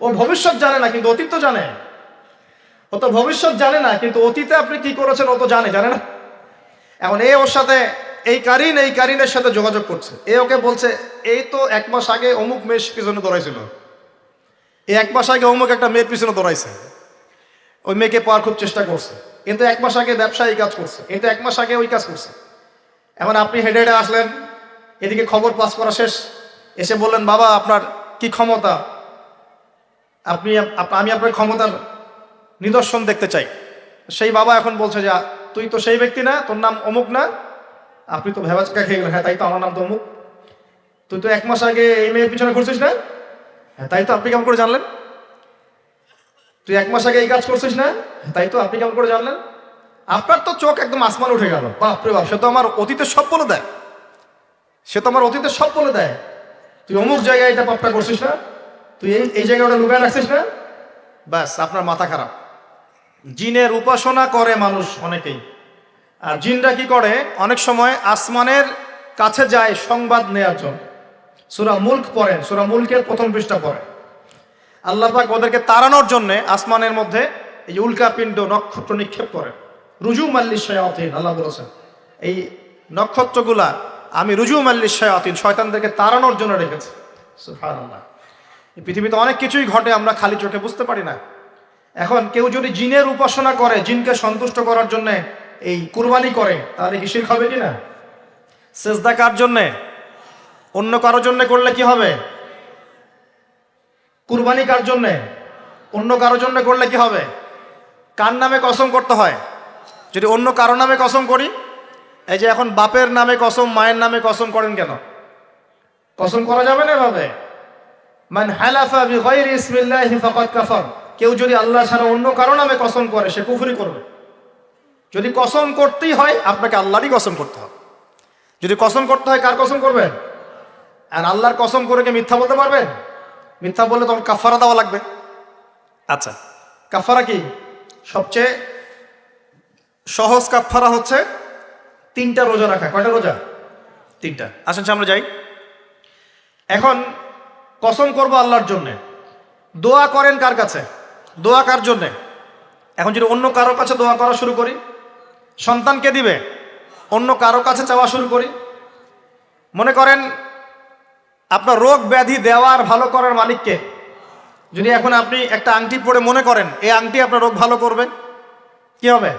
ও ভবিষ্যৎ জানে না কিন্তু অতীত তো জানে। ও তো ভবিষ্যৎ জানে না কিন্তু অতীতে আপনি কি করেছেন ও তো জানে না? এখন ওর সাথে এই কারিনের সাথে যোগাযোগ করছে। ওকে বলছে এই তো 1 মাস আগে অমুক মেয়ের পিছনে দৌড়াইছিল, এই 1 মাস আগে অমুক একটা মেয়ের পিছনে দৌড়াইছে, ওই মেয়েকে পাওয়ার খুব চেষ্টা করছে, কিন্তু 1 মাস আগে ব্যবসা এই কাজ করছে, কিন্তু 1 মাস আগে ওই কাজ করছে। এখন আপনি হেডে হেডে আসলেন, এদিকে খবর পাস করা শেষ, এসে বললেন বাবা আপনার কি ক্ষমতা, আমি আপনার ক্ষমতার নিদর্শন দেখতে চাই। সেই বাবা এখন বলছে যে তুই তো সেই ব্যক্তি না, তোর নাম অমুক না? আপনি তো ভেবাচকা খেয়ে গেলেন। হ্যাঁ তাই তো, আমার নাম তো অমুক। তুই তো 1 মাস আগে এই মেয়ের পিছনে ঘুরছিস না? হ্যাঁ তাই তো, আপনি কেমন করে জানলেন? তুই 1 মাস আগে এই কাজ করছিস না? তাই তো, আপনি কেমন করে জানলেন? আপনার তো চোখ একদম আসমান উঠে গেল। বাপরে বাপ, সে তো আমার অতীতের সব বলে দেয়, তুই অমুক জায়গায় এটা পাপটা করছিস না, তুই এই জায়গায় ওটা লুকায় রাখছিস না। ব্যাস, আপনার মাথা খারাপ। জিনের উপাসনা করে মানুষ অনেকেই। আর জিনরা কি করে, অনেক সময় আসমানের কাছে যায় সংবাদ নেওয়ার জন্য। সূরা মুলক পড়েন, সূরা মুলকের 1ম পৃষ্ঠা পড়েন। আল্লাহ পাক ওদেরকে তাড়ানোর জন্য আসমানের মধ্যে এই উল্কাপিণ্ড নক্ষত্র নিক্ষেপ করেন। রুজুম আল্লিশ শায়াতিন, আল্লাহ বলেছেন এই নক্ষত্রগুলা আমি রুজুম আল্লিশ শায়াতিন, শয়তানদেরকে তাড়ানোর জন্য রেখেছি। সুবহানাল্লাহ। এই পৃথিবীতে অনেক কিছুই ঘটে, আমরা খালি চোখে বুঝতে পারি না। এখন কেউ যদি জিনের উপাসনা করে, জিনকে সন্তুষ্ট করার জন্য এই কুরবানি করে, তাহলে কি শিরক হবে কিনা? সেজদা কার জন্যে? অন্য কারোর জন্য করলে কি হবে? কুরবানি কার জন্যে? অন্য কারোর জন্য করলে কি হবে? কার নামে কসম করতে হয়? যদি অন্য কারো নামে কসম করি, এই যে এখন বাপের নামে কসম, মায়ের নামে কসম করেন কেন? কসম করা যাবে না এভাবে। মান হালাফা বিগাইরি ইসমিল্লাহি ফাকাদ কাফার, কেউ যদি আল্লাহ ছাড়া অন্য কারো নামে কসম করে সে কুফরি করবে। যদি কসম করতেই হয় আপনাকে আল্লাহরই কসম করতে হবে। যদি কসম করতে হয় কার কসম করবেন? আর আল্লাহর কসম করে কি মিথ্যা বলতে পারবেন? মিথ্যা বললে তখন কাফারা দেওয়া লাগবে। আচ্ছা, কাফারা কি? সবচেয়ে সহজ কাফারা হচ্ছে 3টা রোজা রাখা। কয়টা রোজা? 3টা। আসেন সামনে যাই। এখন কসম করব আল্লাহর জন্যে, দোয়া করেন কার কাছে? দোয়া কার জন্যে? এখন যদি অন্য কারো কাছে দোয়া করা শুরু করি, সন্তানকে দিবে, অন্য কারো কাছে চাওয়া শুরু করি, মনে করেন আপনার রোগ ব্যাধি দেওয়ার ভালো করার মালিককে যদি এখন আপনি একটা আংটি পরে মনে করেন এই আংটি আপনার রোগ ভালো করবে, কি হবে?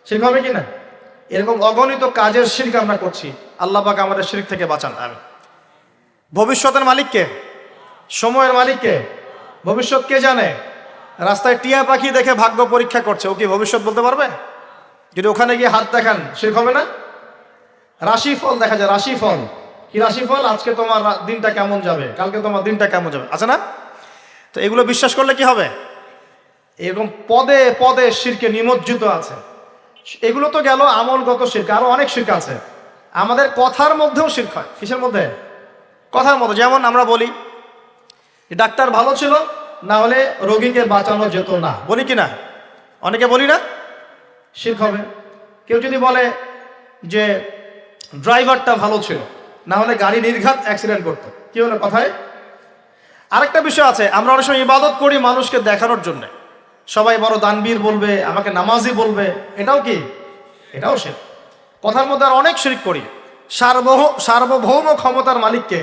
শিরক হবে কি না? এরকম অগণিত কাজের শিরক আমরা করছি। আল্লাহ পাক আমাদের শিরক থেকে বাঁচান। আমি ভবিষ্যতের মালিককে, সময়ের মালিককে, ভবিষ্যৎ কে জানে? রাস্তায় টিয়া পাখি দেখে ভাগ্য পরীক্ষা করছে, ও কি ভবিষ্যৎ বলতে পারবে? যদি ওখানে গিয়ে হাত দেখান শিরক হবে না? রাশিফল দেখা যায়, রাশিফল কি? রাশিফল আজকে তোমার দিনটা কেমন যাবে, কালকে তোমার দিনটা কেমন যাবে, আছে না? তো এগুলো বিশ্বাস করলে কি হবে? এরকম পদে পদে শিরকে নিমজ্জিত আছে। এগুলো তো গেল আমলগত শিরক, আরো অনেক শিরক আছে। আমাদের কথার মধ্যেও শিরক হয়। কিসের মধ্যে? কথার মধ্যে। যেমন আমরা বলি ডাক্তার ভালো ছিল, না হলে রোগীকে বাঁচানো যেত না, বলি কি না? অনেকে বলি না? শিরক হবে। কেউ যদি বলে যে ড্রাইভারটা ভালো ছিল, না হলে গাড়ি নির্ঘাত অ্যাক্সিডেন্ট করতো, কি হলো কথায়? আরেকটা বিষয় আছে, আমরা অনেক সময় ইবাদত করি মানুষকে দেখানোর জন্য, সবাই বড় দানবীর বলবে, আমাকে নামাজি বলবে, এটাও কি? এটাও শিরক। কথার মধ্যে আর অনেক শিরক করি। সার্বভৌম ক্ষমতার মালিককে,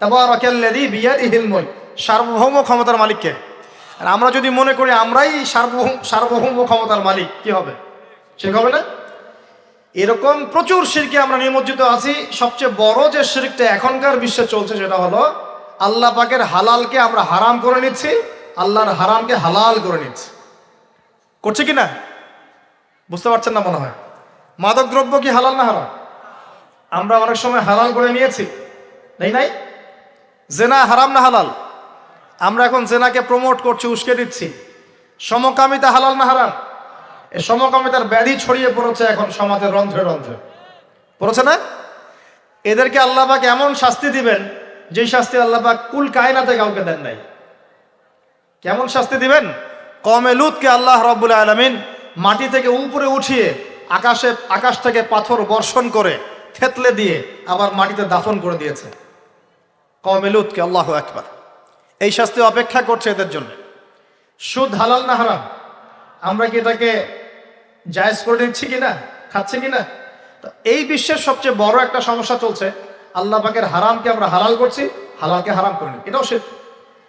তাবারাকাল্লাযী বিয়াদিহিল মুলক, সার্বভৌম ক্ষমতার মালিককে। আর আমরা যদি মনে করি আমরাই সার্বভৌম ক্ষমতার মালিক, কি হবে? শিরক হবে না? এরকম প্রচুর শিরকে আমরা নিমজ্জিত আছি। সবচেয়ে বড় যে শিরকটা এখনকার বিশ্বে চলছে সেটা হলো আল্লাহ পাকের হালালকে আমরা হারাম করে নিচ্ছি, আল্লাহর হারামকে হালাল করে নিচ্ছি। করছে কি না? বুঝতে পারছেন না মনে হয়। মাদক দ্রব্য কি হালাল না হারাম? আমরা অনেক সময় হালাল করে নিয়েছি, নাই? জেনা হারাম না হালাল? আমরা এখন জেনাকে প্রমোট করছি, উস্কে দিচ্ছি। সমকামিতা হালাল না হারাম? এই সমকামিতার ব্যাধি ছড়িয়ে পড়েছে এখন সমাজের রন্ধ্রে রন্ধ্রে, পড়েছে না? এদেরকে আল্লাহ পাক এমন শাস্তি দিবেন যে শাস্তি আল্লাহ পাক কুল কায়নাতে কাউকে দেন নাই। কেমন শাস্তি দিবেন? কওমে লূতকে আল্লাহ রাব্বুল আলামিন মাটি থেকে উপরে উঠিয়ে আকাশ থেকে পাথর বর্ষণ করে থেতলে দিয়ে আবার মাটিতে দাফন করে দিয়েছে কওমে লূতকে। আল্লাহু আকবার। এই শাস্তি অপেক্ষা করছে এদের জন্য। সুদ হালাল না হারাম? আমরা কি এটাকে জায়েজ করে নিচ্ছি কিনা, খাচ্ছি কিনা? তো এই বিশ্বের সবচেয়ে বড় একটা সমস্যা চলছে, আল্লাহ পাকের হারামকে আমরা হালাল করছি, হালালকে হারাম করে নিই, এটাও শিরক।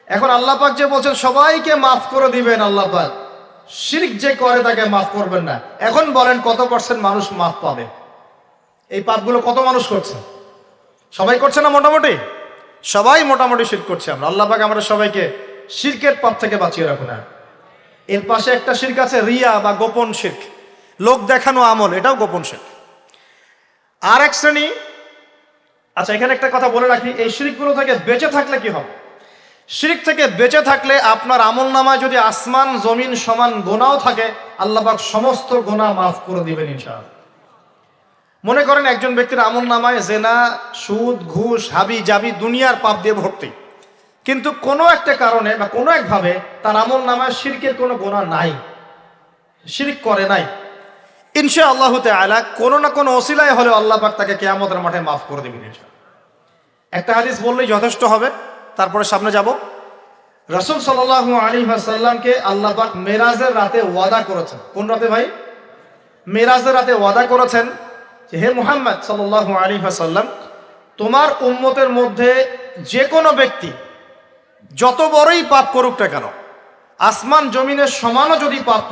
এখন আল্লাহ পাক যে বলছেন সবাইকে মাফ করে দিবেন, আল্লাহ পাক শিরক যে করে তাকে মাফ করবেন না। এখন বলেন কত % মানুষ মাফ পাবে? এই পাপগুলো কত মানুষ করছে? সবাই করছে না? মোটামুটি সবাই মোটামুটি শিরক করছে। আমরা আল্লাহ পাক আমরা সবাইকে শিরকের পাপ থেকে বাঁচিয়ে রাখুন। না, এর পাশে একটা শিরক আছে রিয়া বা গোপন শিরক, লোক দেখানো আমল, এটাও গোপন শিরক। আর এক শ্রেণী। আচ্ছা, এখানে একটা কথা বলে রাখি, এই শিরকগুলো থেকে বেঁচে থাকলে কি হবে? শিরক থেকে বেঁচে থাকলে আপনার আমল নামায় যদি আসমান জমিন সমান গোনাও থাকে, আল্লাহ পাক সমস্ত গোনা মাফ করে দিবেন ইনশাআল্লাহ। মনে করেন একজন ব্যক্তির আমল নামায় জেনা, সুদ, ঘুষ, হাবি জাবি দুনিয়ার পাপ দিয়ে ভর্তি, কিন্তু কোনো একটা কারণে বা কোনো একভাবে তার আমল নামায় শিরকের কোনো গোনা নাই, শিরক করে নাই, ইনশাআল্লাহু তাআলা কোনো না কোনো ওসিলায় হলেও আল্লাহ পাক তাকে কিয়ামতের মাঠে মাফ করে দিবেন ইনশাআল্লাহ। একটা হাদিস বললেই যথেষ্ট হবে, তারপরে সামনে যাব। রাসূল সাল্লাল্লাহু আলাইহি ওয়াসাল্লামকে আল্লাহ পাক মেরাজের রাতে ওয়াদা করেছেন। কোন রাতে ভাই? মেরাজের রাতে ওয়াদা করেছেন যে হে মুহাম্মদ সাল্লাল্লাহু আলাইহি ওয়াসাল্লাম, তোমার উম্মতের মধ্যে যে কোনো ব্যক্তি যত বড়ই পাপ করুক না কেন, আসমান জমিনের সমানও যদি পাপ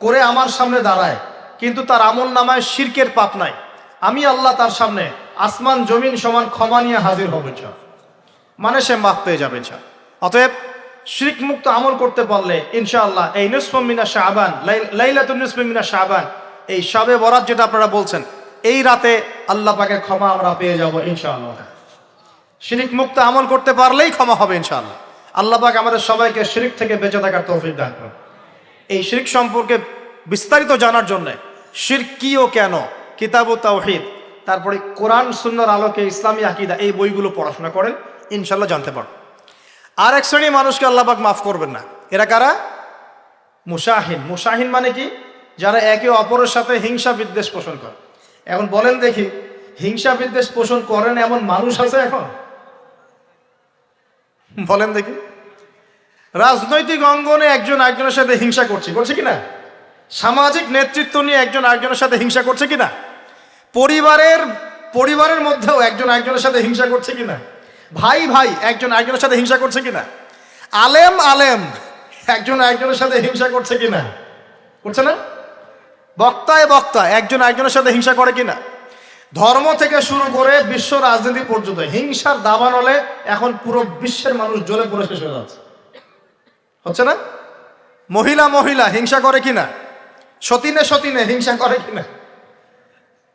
করে আমার সামনে দাঁড়ায়, কিন্তু তার আমল নামায় শিরকের পাপ নাই, আমি আল্লাহ তার সামনে আসমান জমিন সমান ক্ষমা নিয়ে হাজির হব ইনশাআল্লাহ। মানে সে মাফ পেয়ে যাবে ইনশাআল্লাহ। অতএব শিরক মুক্ত আমল করতে পারলে ইনশাআল্লাহ এই নিসফ মিনা শাবান, লাইলাতুন নিসফ মিনা শাবান, এই শবে বরাত যেটা আপনারা বলছেন, এই রাতে আল্লাহ পাকের ক্ষমা আমরা পেয়ে যাব ইনশাআল্লাহ। শিরক মুক্ত আমল করতে পারলেই ক্ষমা হবে ইনশাআল্লাহ। আল্লাহ পাক আমাদের সবাইকে শিরক থেকে বেঁচে থাকার তৌফিক দান করুন। এই শিরক সম্পর্কে বিস্তারিত জানার জন্য শিরক কি ও কেন, কিতাব ও তাওহীদ, তারপরে কোরআন সুন্নাহর আলোকে ইসলামী আকীদা, এই বইগুলো পড়াশোনা করেন, ইনশাআল্লাহ জানতে পারবেন। আর এক শ্রেণী মানুষকে আল্লাহ পাক মাফ করবেন না। এরা কারা? মুশাহিন। মুশাহিন মানে কি? যারা একে অপরের সাথে হিংসা বিদ্বেষ পোষণ করে। এখন বলেন দেখি, হিংসা বিদ্বেষ পোষণ করেন এমন মানুষ আছে এখন? বলেন দেখি। রাজনৈতিক অঙ্গনে একজন আরেকজনের সাথে হিংসা করছে কিনা? সামাজিক নেতৃত্ব নিয়ে একজন আরেকজনের সাথে হিংসা করছে কিনা? পরিবারের মধ্যেও একজন আরেকজনের সাথে হিংসা করছে কিনা? ভাই একজন আরেকজনের সাথে হিংসা করছে কিনা? আলেম একজন আরেকজনের সাথে হিংসা করছে কিনা? করছে না? বক্তা একজন আরেকজনের সাথে হিংসা করে কিনা? ধর্ম থেকে শুরু করে বিশ্ব রাজনীতি পর্যন্ত হিংসার দাবানলে এখন পুরো বিশ্বের মানুষ জ্বলে পুরো শেষ হয়ে যাচ্ছে, হচ্ছে না? মহিলা হিংসা করে কিনা? সতীনে হিংসা করে কিনা?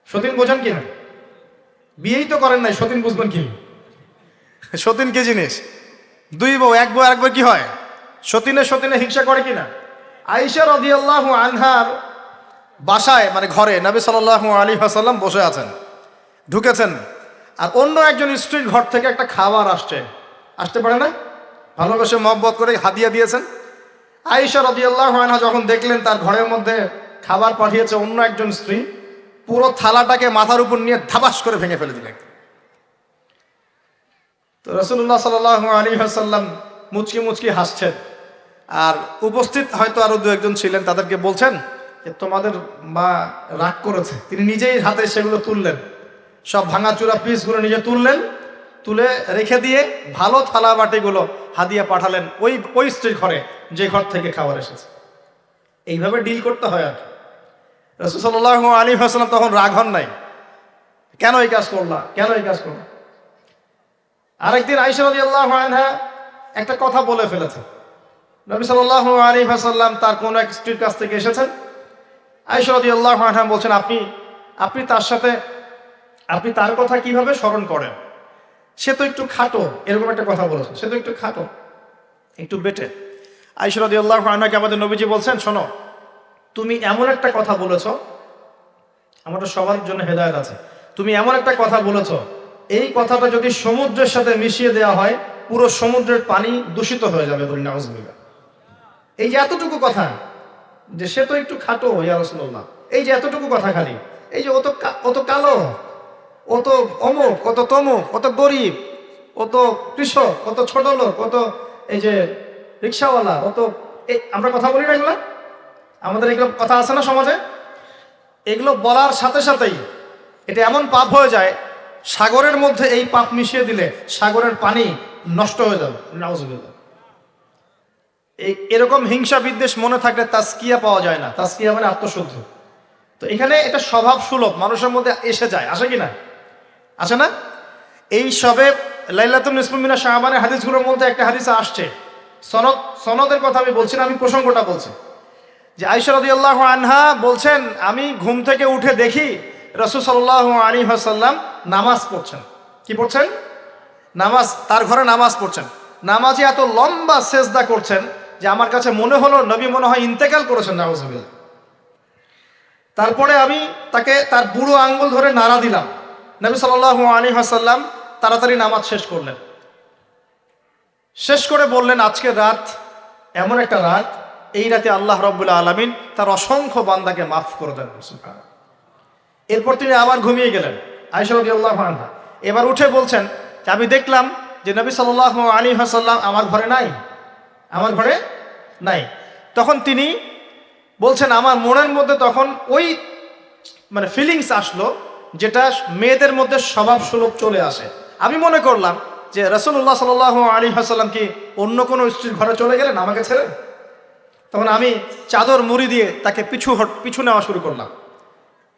সতীন বোঝেন কিনা? বিয়েই তো করেন নাই, সতীন বুঝবেন কি? সতীন কি জিনিস? দুই বউ, এক বউ আরেকবার কি হয়? সতীনে হিংসা করে কিনা? আয়েশা রাদিয়াল্লাহু আনহার বাসায়, মানে ঘরে নবী সাল্লাল্লাহু আলাইহি ওয়াসাল্লাম বসে আছেন, ঢুকেছেন, আর অন্য একজন স্ত্রীর ঘর থেকে একটা খাবার আসতে পারে না, ভালোবেসে মহব্বত করে হাদিয়া দিয়েছেন। আয়েশা রাদিয়াল্লাহু আনহা যখন দেখলেন তার ঘরের মধ্যে খাবার পাঠিয়েছে অন্য একজন স্ত্রী, পুরো থালাটাকে মাথার উপর নিয়ে ধাবাস করে ভেঙে ফেলে দিলেন। তো রাসূলুল্লাহ সাল্লাল্লাহু আলাইহি ওয়াসাল্লাম মুচকি হাসছেন, আর উপস্থিত হয়তো আরো দু একজন ছিলেন, তাদেরকে বলছেন যে তোমাদের মা রাগ করেছে। তিনি নিজেই হাতে সেগুলো তুললেন, সব ভাঙাচুরা পিসগুলো নিজে তুলে রেখে দিয়ে ভালো থালা বাটিগুলো হাদিয়া পাঠালেন ওই স্ত্রীর ঘরে, যে ঘর থেকে খাবার এসেছে। এইভাবে ডিল করতে হয়। আর রাসূল সাল্লাল্লাহু আলাইহি ওয়াসাল্লাম তখন রাগ হন নাই, কেন এই কাজ করলা? আরেকদিন আয়েশা রাদিয়াল্লাহু আনহা একটা কথা বলে ফেলেছে। নবী সাল্লাল্লাহু আলাইহি ওয়াসাল্লাম তার কোন এক স্ত্রীর কাছ থেকে এসেছেন। আয়েশা রাদিয়াল্লাহু আনহা বলছেন, আপনি তার কথা কিভাবে স্মরণ করেন? সে তো একটু খাটো, এরকম একটা কথা বলেছেন, সে তো একটু খাটো, একটু বেটে। আয়েশা রাদিয়াল্লাহু আনহাকে আমাদের নবীজি বলছেন, শোনো, তুমি এমন একটা কথা বলেছো, আমাদের সবার জন্য হেদায়েত আছে, তুমি এমন একটা কথা বলেছো, এই কথাটা যদি সমুদ্রের সাথে মিশিয়ে দেওয়া হয়, পুরো সমুদ্রের পানি দূষিত হয়ে যাবে, বলি নাউজুবিল্লাহ। এই যে এতটুকু কথা, যে সে তো একটু খাটো ইয়া রাসূলুল্লাহ, এই যে এতটুকু কথা, খালি এই যে অত কালো, অত অমুক, অত তমুক, অত গরিব, অত কৃষক, অত ছোট লোক, অত এই যে রিক্সাওয়ালা, আমরা কথা বলি না এগুলো? আমাদের এগুলো কথা আছে না সমাজে? এগুলো বলার সাথে সাথেই এটা এমন পাপ হয়ে যায়, সাগরের মধ্যে এই পাপ মিশিয়ে দিলে সাগরের পানি নষ্ট হয়ে যাবে, নাউজুবিল্লাহ। এরকম হিংসা বিদ্বেষ মনে থাকলে তাজকিয়া পাওয়া যায় না। তাজকিয়া মানে আত্মশুদ্ধি। তো এখানে এটা স্বভাব সুলভ, মানুষের মধ্যে এসে যায়, আসে কিনা? আসে না? এই সবে লাইলাতুন নিসফ মিনা শাবানের হাদিসগুলোর মধ্যে একটা হাদিস আসছে, সনদের কথা আমি বলছি না, আমি প্রসঙ্গটা বলছি, যে আয়েশা রাদিয়াল্লাহু আনহা বলছেন, আমি ঘুম থেকে উঠে দেখি রাসূল সাল্লাল্লাহু আলাইহি ওয়াসাল্লাম নামাজ পড়ছেন। কি পড়ছেন? নামাজ, তার ঘরে নামাজ পড়ছেন। নামাজে এত লম্বা সেজদা করছেন যে আমার কাছে মনে হলো নবী মনে হয় ইন্তেকাল করেছেন, নাউজুবিল্লাহ। তারপরে আমি তাকে তার বুড়ো আঙ্গুল ধরে নাড়া দিলাম। নবী সাল্লাল্লাহু আলাইহি ওয়াসাল্লাম তাড়াতাড়ি নামাজ শেষ করলেন, শেষ করে বললেন, আজকের রাত এমন একটা রাত, এই রাতে আল্লাহ রাব্বুল আলামিন তার অসংখ্য বান্দাকে মাফ করে দেন। সুবহানাল্লাহ। এরপর তিনি আবার ঘুমিয়ে গেলেন, আয়েশা রাদিয়াল্লাহু আনহা। এবার উঠে বলছেন যে আমি দেখলাম যে নবী সাল্লাল্লাহু আলাইহি ওয়াসাল্লাম আমার ঘরে নাই। তখন তিনি বলছেন, আমার মনের মধ্যে তখন ওই ফিলিংস আসলো যেটা মেয়েদের মধ্যে স্বভাব সুলভ চলে আসে। আমি মনে করলাম যে রাসূলুল্লাহ সাল্লাল্লাহু আলাইহি ওয়াসাল্লাম কি অন্য কোনো স্ত্রীর ঘরে চলে গেলেন আমাকে ছেড়ে? তখন আমি চাদর মুড়ি দিয়ে তাকে পিছু নেওয়া শুরু করলাম।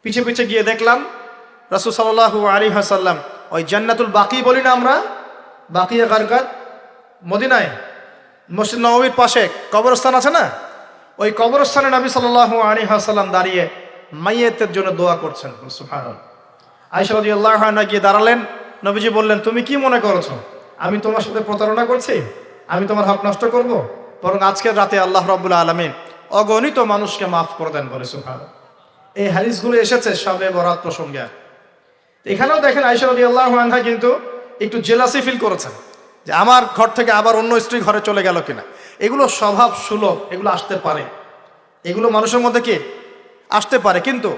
পিছে পিছে গিয়ে দেখলাম রাসূল সাল্লাল্লাহু আলাইহি ওয়াসাল্লাম ওই জান্নাতুল বাকি বলি না আমরা, বাকিয়ে গারকাত, মদিনায় মসজিদ নববীর পাশে কবরস্থান আছে না, ওই কবরস্থানে নবী সাল্লাল্লাহু আলাইহি ওয়াসাল্লাম দাঁড়িয়ে মাইয়েতের জন্য দোয়া করছেন। সুবহানাল্লাহ। আয়েশা রাদিয়াল্লাহু আনহা গিয়ে দাঁড়ালেন। নবীজি বললেন, তুমি কি মনে করছো আমি তোমার সাথে প্রতারণা করছি? আমি তোমার হক নষ্ট করব? বরং আজকের রাতে আল্লাহ রাব্বুল আলামিন অগণিত মানুষকে মাফ করে দেন বলে। সুবহানাল্লাহ। এই হাদিসগুলো এসেছে শবে বরাত প্রসঙ্গে। এখানেও দেখেন আয়েশা রাদিয়াল্লাহু আনহা কিন্তু একটু জেলাসি ফিল করেছেন যে আমার ঘর থেকে আবার অন্য স্ত্রী ঘরে চলে গেল কিনা। এগুলো স্বভাব সুলভ, এগুলো আসতে পারে, এগুলো মানুষের মধ্যে কি আসতে পারে, কিন্তু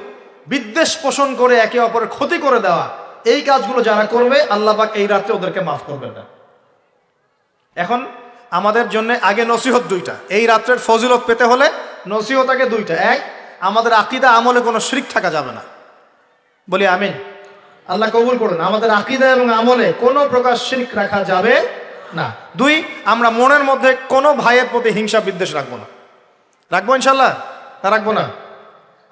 বিদ্বেষ পোষণ করে একে অপরের ক্ষতি করে দেওয়া, এই কাজগুলো যারা করবে আল্লাহ পাক এই রাতে ওদেরকে মাফ করবেন না। এখন আমাদের জন্য আগে নসিহত দুইটা। এই রাত্রের ফজিলত পেতে হলে নসিহত আগে দুইটা। এক, আমাদের আকীদা আমলে কোনো শিরক থাকা যাবে না, বলি আমিন। আল্লাহ কবুল করুন। আমাদের আকীদা এবং আমলে কোনো প্রকার শিরক রাখা যাবে না। দুই, আমরা মনের মধ্যে কোনো ভাইয়ের প্রতি হিংসা বিদ্বেষ রাখবো না। রাখবো ইনশাল্লাহ? না রাখবো না?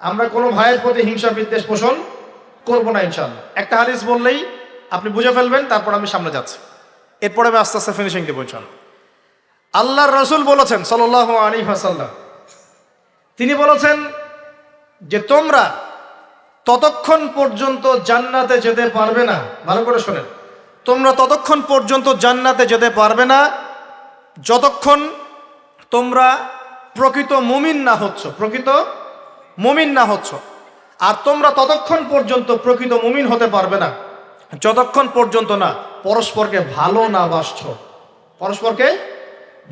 আমরা কোনো ভাইয়ের প্রতি হিংসা বিদ্বেষ পোষণ করবো না ইনশাল্লাহ। একটা হাদিস বললেই আপনি বুঝে ফেলবেন, তারপর আমি সামনে যাচ্ছি, এরপরে আমি আস্তে আস্তে ফিনিশিং দেবো ইনশাল্লাহ। আল্লাহর রাসূল বলেছেন সাল্লাল্লাহু আলাইহি ওয়াসাল্লাম, তিনি বলেছেন যে তোমরা ততক্ষণ পর্যন্ত জান্নাতে যেতে পারবে না, ভালো করে শোনেন, তোমরা ততক্ষণ পর্যন্ত জান্নাতে যেতে পারবে না যতক্ষণ তোমরা প্রকৃত মুমিন না হচ্ছ, প্রকৃত মুমিন না হচ্ছ। আর তোমরা ততক্ষণ পর্যন্ত প্রকৃত মুমিন হতে পারবে না যতক্ষণ পর্যন্ত না পরস্পরকে ভালো না বাসছো, পরস্পরকে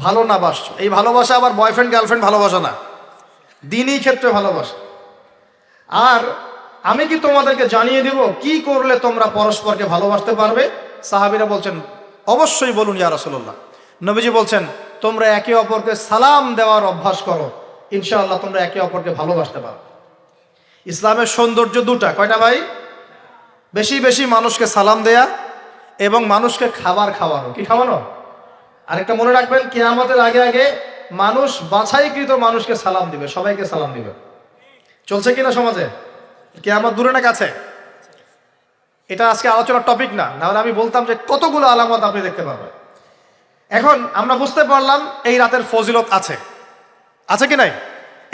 ভালো না বাসছো। এই ভালোবাসা আবার বয়ফ্রেন্ড গার্লফ্রেন্ড ভালোবাসা না, দিনই ক্ষেত্রে ভালোবাসা। আর আমি কি তোমাদেরকে জানিয়ে দিব কি করলে তোমরা পরস্পরকে ভালোবাসতে পারবে? সাহাবীরা বলছেন, অবশ্যই বলুন ইয়া রাসূলুল্লাহ। নবীজি বলছেন, তোমরা একে অপরকে সালাম দেওয়ার অভ্যাস করো, ইনশাআল্লাহ তোমরা একে অপরকে ভালোবাসতে পারো। ইসলামের সৌন্দর্য দুটা, কয়টা ভাই? বেশি বেশি মানুষকে সালাম দেয়া এবং মানুষকে খাবার খাওয়ানো। কি খাওয়ানো? আরেকটা মনে রাখবেন, কিয়ামতের আগে আগে মানুষ বাছাইকৃত মানুষকে সালাম দিবে, সবাইকে সালাম দিবে। চলছে কিনা সমাজে? কিয়ামত দূরে না কাছে? এটা আজকে আলোচনার টপিক না, নাহলে আমি বলতাম যে কতগুলো আলামত আপনি দেখতে পাবেন। এখন আমরা বুঝতে পারলাম এই রাতের ফজিলত আছে, আছে কি নাই?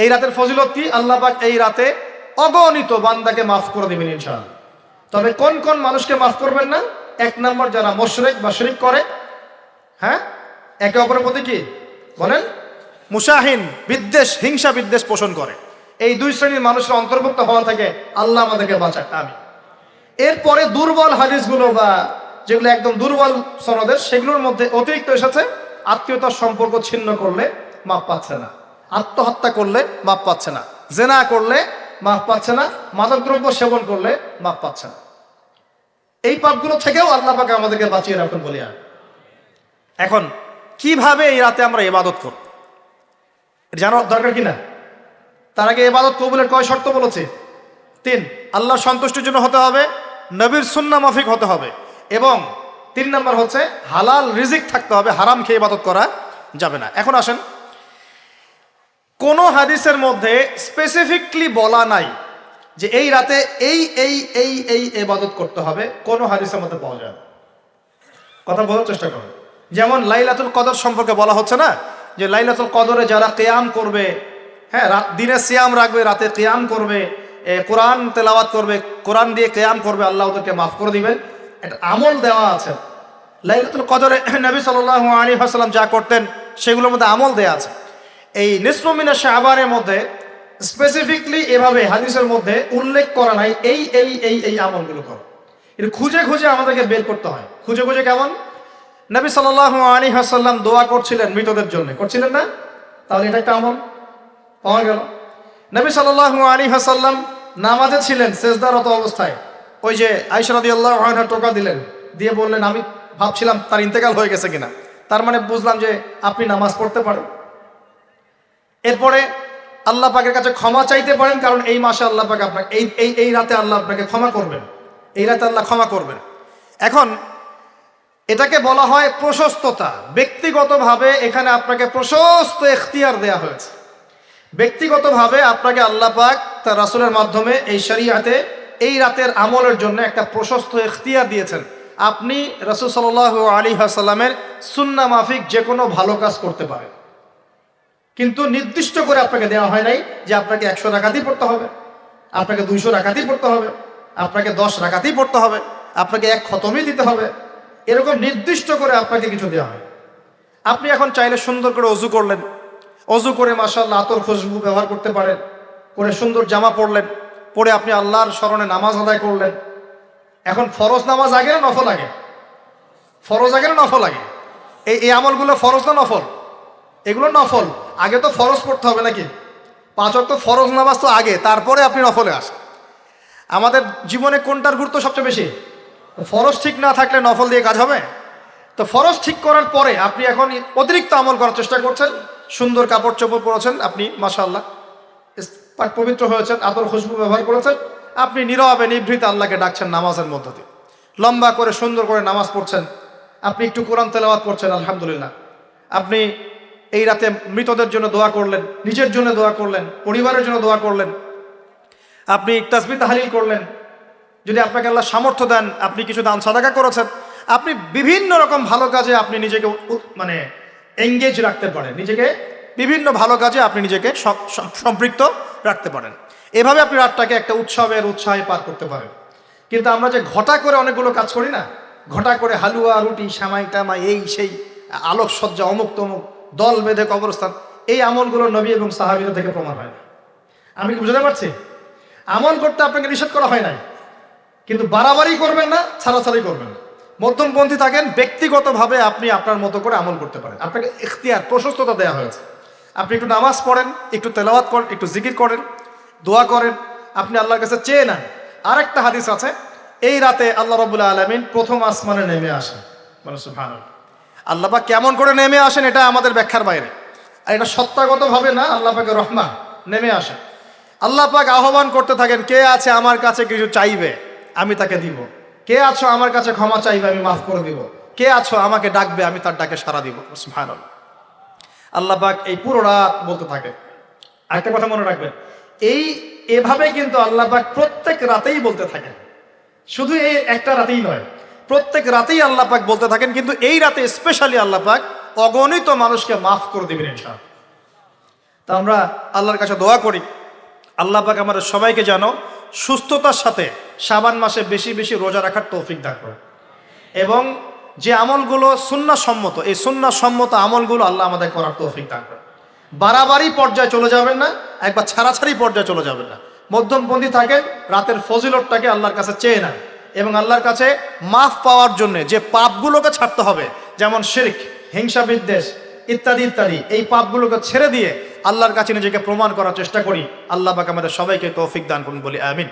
এই রাতের ফজিলত কি? আল্লাহ পাক এই রাতে অগণিত বান্দাকে মাফ করে দিবেন ইনশাআল্লাহ। তবে কোন কোন মানুষকে মাফ করবেন না? এক নম্বর, যারা মুশরিক বা শিরক করে, হ্যাঁ, একে অপরের প্রতি কি বলেন, মুশাহিন, বিদ্বেষ, হিংসা বিদ্বেষ পোষণ করে, এই দুই শ্রেণীর মানুষের অন্তর্ভুক্ত হওয়া থেকে আল্লাহ আমাদেরকে বাঁচাক, আমিন। এরপরে দুর্বল হাদিসগুলো বা যেগুলো একদম দুর্বল সনদের, সেগুলোর মধ্যে অতিরিক্ত এসেছে আত্মীয়তার সম্পর্ক ছিন্ন করলে মাপ পাচ্ছে না, আত্মহত্যা করলে মাপ পাচ্ছে না, জেনা করলে মাপ পাচ্ছে না, মাদকদ্রব্য সেবন করলে মাপ পাচ্ছে না। এই পাপগুলো থেকেও আল্লাহ পাক আমাদেরকে বাঁচিয়ে রাখুন বলি। এখন কিভাবে এই রাতে আমরা ইবাদত করব জানো দরকার কিনা? তার আগে ইবাদত কবুলের কয় শর্ত বলেছে? 3। আল্লাহর সন্তুষ্টির জন্য হতে হবে, নবীর সুন্নাহ মাফিক হতে হবে, এবং 3 নম্বর হচ্ছে হালাল রিজিক থাকতে হবে, হারাম খেয়ে ইবাদত করা যাবে না। এখন আসেন, কোন হাদিসের মধ্যে স্পেসিফিকলি বলা নাই যে এই রাতে এই এই এই এই ইবাদত করতে হবে, কোন হাদিসের মধ্যে পাওয়া যায় না। কথা বোঝার চেষ্টা করুন। যেমন লাইলাতুল কদর সম্পর্কে বলা হচ্ছে না, যে লাইলাতুল কদরে যারা কিয়াম করবে, হ্যাঁ, দিনে সিয়াম রাখবে, রাতে কিয়াম করবে, কোরআন তেলাওয়াত করবে, কোরআন দিয়ে কিয়াম করবে, আল্লাহ ওদেরকে মাফ করে দিবেন। একটা আমল দেওয়া আছে লাইলাতুল কদরে। নবী সাল্লাল্লাহু আলাইহি ওয়াসাল্লাম যা করতেন সেগুলোর মধ্যে আমল দেওয়া আছে। এই নিসফু মিনা শাবানের মধ্যে স্পেসিফিকলি এভাবে হাদিসের মধ্যে উল্লেখ করা নাই এই এই এই এই আমলগুলো করো। এটা খুঁজে খুঁজে আমাদেরকে বের করতে হয়। খুঁজে খুঁজে কেমন? নবী সাল্লাল্লাহু আলাইহি ওয়াসাল্লাম দোয়া করছিলেন মৃতদের জন্য, করছিলেন না? তাহলে এটা একটা আমল পাওয়া গেল। নবী সাল্লাল্লাহু আলাইহি ওয়াসাল্লাম নামাজে ছিলেন, সেজদারত অবস্থায় ওই যে আয়েশা রাদিয়াল্লাহু আনহা টোকা দিলেন, দিয়ে বললেন আমি ভাবছিলাম তার ইন্তেকাল হয়ে গেছে কিনা, তার মানে বুঝলাম যে আপনি নামাজ পড়তে পারেন। এরপরে আল্লাহ পাকের কাছে ক্ষমা চাইতে পারেন, কারণ এই মাসে আল্লাহ পাক আপনাকে এই রাতে আল্লাহ আপনাকে ক্ষমা করবেন, এই রাতে আল্লাহ ক্ষমা করবেন। এখন এটাকে বলা হয় প্রশস্ততা। ব্যক্তিগতভাবে এখানে আপনাকে প্রশস্ত এখতিয়ার দেয়া হয়েছে। ব্যক্তিগতভাবে আপনাকে আল্লাহ পাক তার রাসূলের মাধ্যমে এই শরীয়তে এই রাতের আমলের জন্য একটা প্রশস্ত এখতিয়ার দিয়েছেন। আপনি রাসূল সাল্লাল্লাহু আলাইহি ওয়াসাল্লামের সুন্নাহ মাফিক যে কোনো ভালো কাজ করতে পারেন, কিন্তু নির্দিষ্ট করে আপনাকে দেওয়া হয় নাই যে আপনাকে 100 রাকাতই পড়তে হবে, আপনাকে 200 রাকাতই পড়তে হবে, আপনাকে 10 রাকাতই পড়তে হবে, আপনাকে 1 খতমই দিতে হবে। এরকম নির্দিষ্ট করে আপনাকে কিছু দেওয়া হয়। আপনি এখন চাইলে সুন্দর করে অজু করলেন, অজু করে মাশাআল্লাহ আতর খুশবু ব্যবহার করতে পারেন, করে সুন্দর জামা পরলেন, পরে আপনি আল্লাহর স্মরণে নামাজ আদায় করলেন। এখন ফরজ নামাজ আগে না নফল আগে? ফরজ আগে না নফল আগে? এই আমলগুলো ফরজ না নফল? এগুলো নফল। আগে তো ফরজ পড়তে হবে নাকি? 5 ওয়াক্ত ফরজ নামাজ তো আগে, তারপরে আপনি নফলে আসেন। আমাদের জীবনে কোনটার গুরুত্ব সবচেয়ে বেশি? ফরজ ঠিক না থাকলে নফল দিয়ে কাজ হবে? তো ফরজ ঠিক করার পরে আপনি এখন অতিরিক্ত আমল করার চেষ্টা করছেন। সুন্দর কাপড় চোপড় পরেছেন আপনি, মাশাআল্লাহ পাক পবিত্র হয়েছেন, আতর খুশবু ব্যবহার করেছেন, আপনি নীরবে নিভৃত আল্লাহকে ডাকছেন নামাজের মধ্য দিয়ে, লম্বা করে সুন্দর করে নামাজ পড়ছেন, আপনি একটু কোরআন তেলাওয়াত করছেন, আলহামদুলিল্লাহ। আপনি এই রাতে মৃতদের জন্য দোয়া করলেন, নিজের জন্য দোয়া করলেন, পরিবারের জন্য দোয়া করলেন, আপনি তাসবিহ তাহলিল করলেন। যদি আপনাকে আল্লাহ সামর্থ্য দেন, আপনি কিছু দান সাদাকা করেছেন, আপনি বিভিন্ন রকম ভালো কাজে আপনি নিজেকে মানে এঙ্গেজ রাখতে পারেন, নিজেকে বিভিন্ন ভালো কাজে আপনি নিজেকে সম্পৃক্ত রাখতে পারেন। এভাবে আপনি রাতটাকে একটা উৎসাহে পার করতে পারেন। কিন্তু আমরা যে ঘটা করে অনেকগুলো কাজ করি না, ঘটা করে হালুয়া রুটি সামাই টামাই এই সেই আলোকসজ্জা অমুক তমুক দল বেঁধে কবরস্থান, এই আমলগুলো নবী এবং সাহাবীদের থেকে প্রমাণ হয় না। আমি কি বুঝতে পারছি? আমল করতে আপনাকে নিষেধ করা হয় নাই, কিন্তু বাড়াবাড়ি করবেন না, ছাড়াছাড়ি করবেন না, মধ্যমপন্থী থাকেন। ব্যক্তিগতভাবে আপনি আপনার মতো করে আমল করতে পারেন। আপনাকে ইখতিয়ার, প্রশস্ততা দেওয়া হয়েছে। আপনি একটু নামাজ পড়েন, একটু তেলাওয়াত করেন, একটু জিকির করেন, দোয়া করেন, আপনি আল্লাহর কাছে চেয়ে নেন। আরেকটা হাদিস আছে, এই রাতে আল্লাহ রাব্বুল আলামিন প্রথম আসমানে নেমে আসেন। মানে সুবহানাল্লাহ, আল্লাহ পাক কেমন করে নেমে আসেন এটা আমাদের ব্যাখ্যার বাইরে, আর এটা সত্তাগতভাবে না, আল্লাহ পাকের রহমান নেমে আসেন। আল্লাহ পাক আহ্বান করতে থাকেন, কে আছে আমার কাছে কিছু চাইবে আমি তাকে দিব, কে আছো আমার কাছে ক্ষমা চাইবে আমি মাফ করে দিব, কে আছো আমাকে ডাকবে আমি তার ডাকে সাড়া দিব। সুবহানাল্লাহ, আল্লাহ পাক এই পুরো রাত বলতে থাকে। আরেকটা কথা মনে রাখবেন, এভাবে কিন্তু আল্লাহ পাক প্রত্যেক রাতেই বলতে থাকেন, শুধু এই একটা রাতেই নয়, প্রত্যেক রাতেই আল্লাহ পাক বলতে থাকেন। কিন্তু এই রাতে স্পেশালি আল্লাহ পাক অগণিত মানুষকে মাফ করে দিবেন ইনশাআল্লাহ। তা আমরা আল্লাহর কাছে দোয়া করি, আল্লাহ পাক আমাদের সবাইকে যেন সুস্থতার সাথে শাবান মাসে বেশি বেশি রোজা রাখার তৌফিক দান করেন, এবং যে আমলগুলো সুন্নাহ সম্মত, এই সুন্নাহ সম্মত আমলগুলো আল্লাহ আমাদের করার তৌফিক দান করেন। বাড়াবাড়ি পর্যায়ে চলে যাবেন না, একবার ছাড়াছাড়ি পর্যায়ে চলে যাবেন না, মধ্যমপন্থী থাকেন। রাতের ফজিলতটাকে আল্লাহর কাছে চেয়ে নেন, এবং আল্লাহর কাছে মাফ পাওয়ার জন্য যে পাপগুলোকে ছাড়তে হবে, যেমন শিরক, হিংসা বিদ্বেষ ইত্যাদি ইত্যাদি, এই পাপগুলোকে ছেড়ে দিয়ে আল্লাহর কাছে নিজেকে প্রমাণ করার চেষ্টা করি। আল্লাহ পাক আমাদের সবাইকে তৌফিক দান করুন বলি আমিন।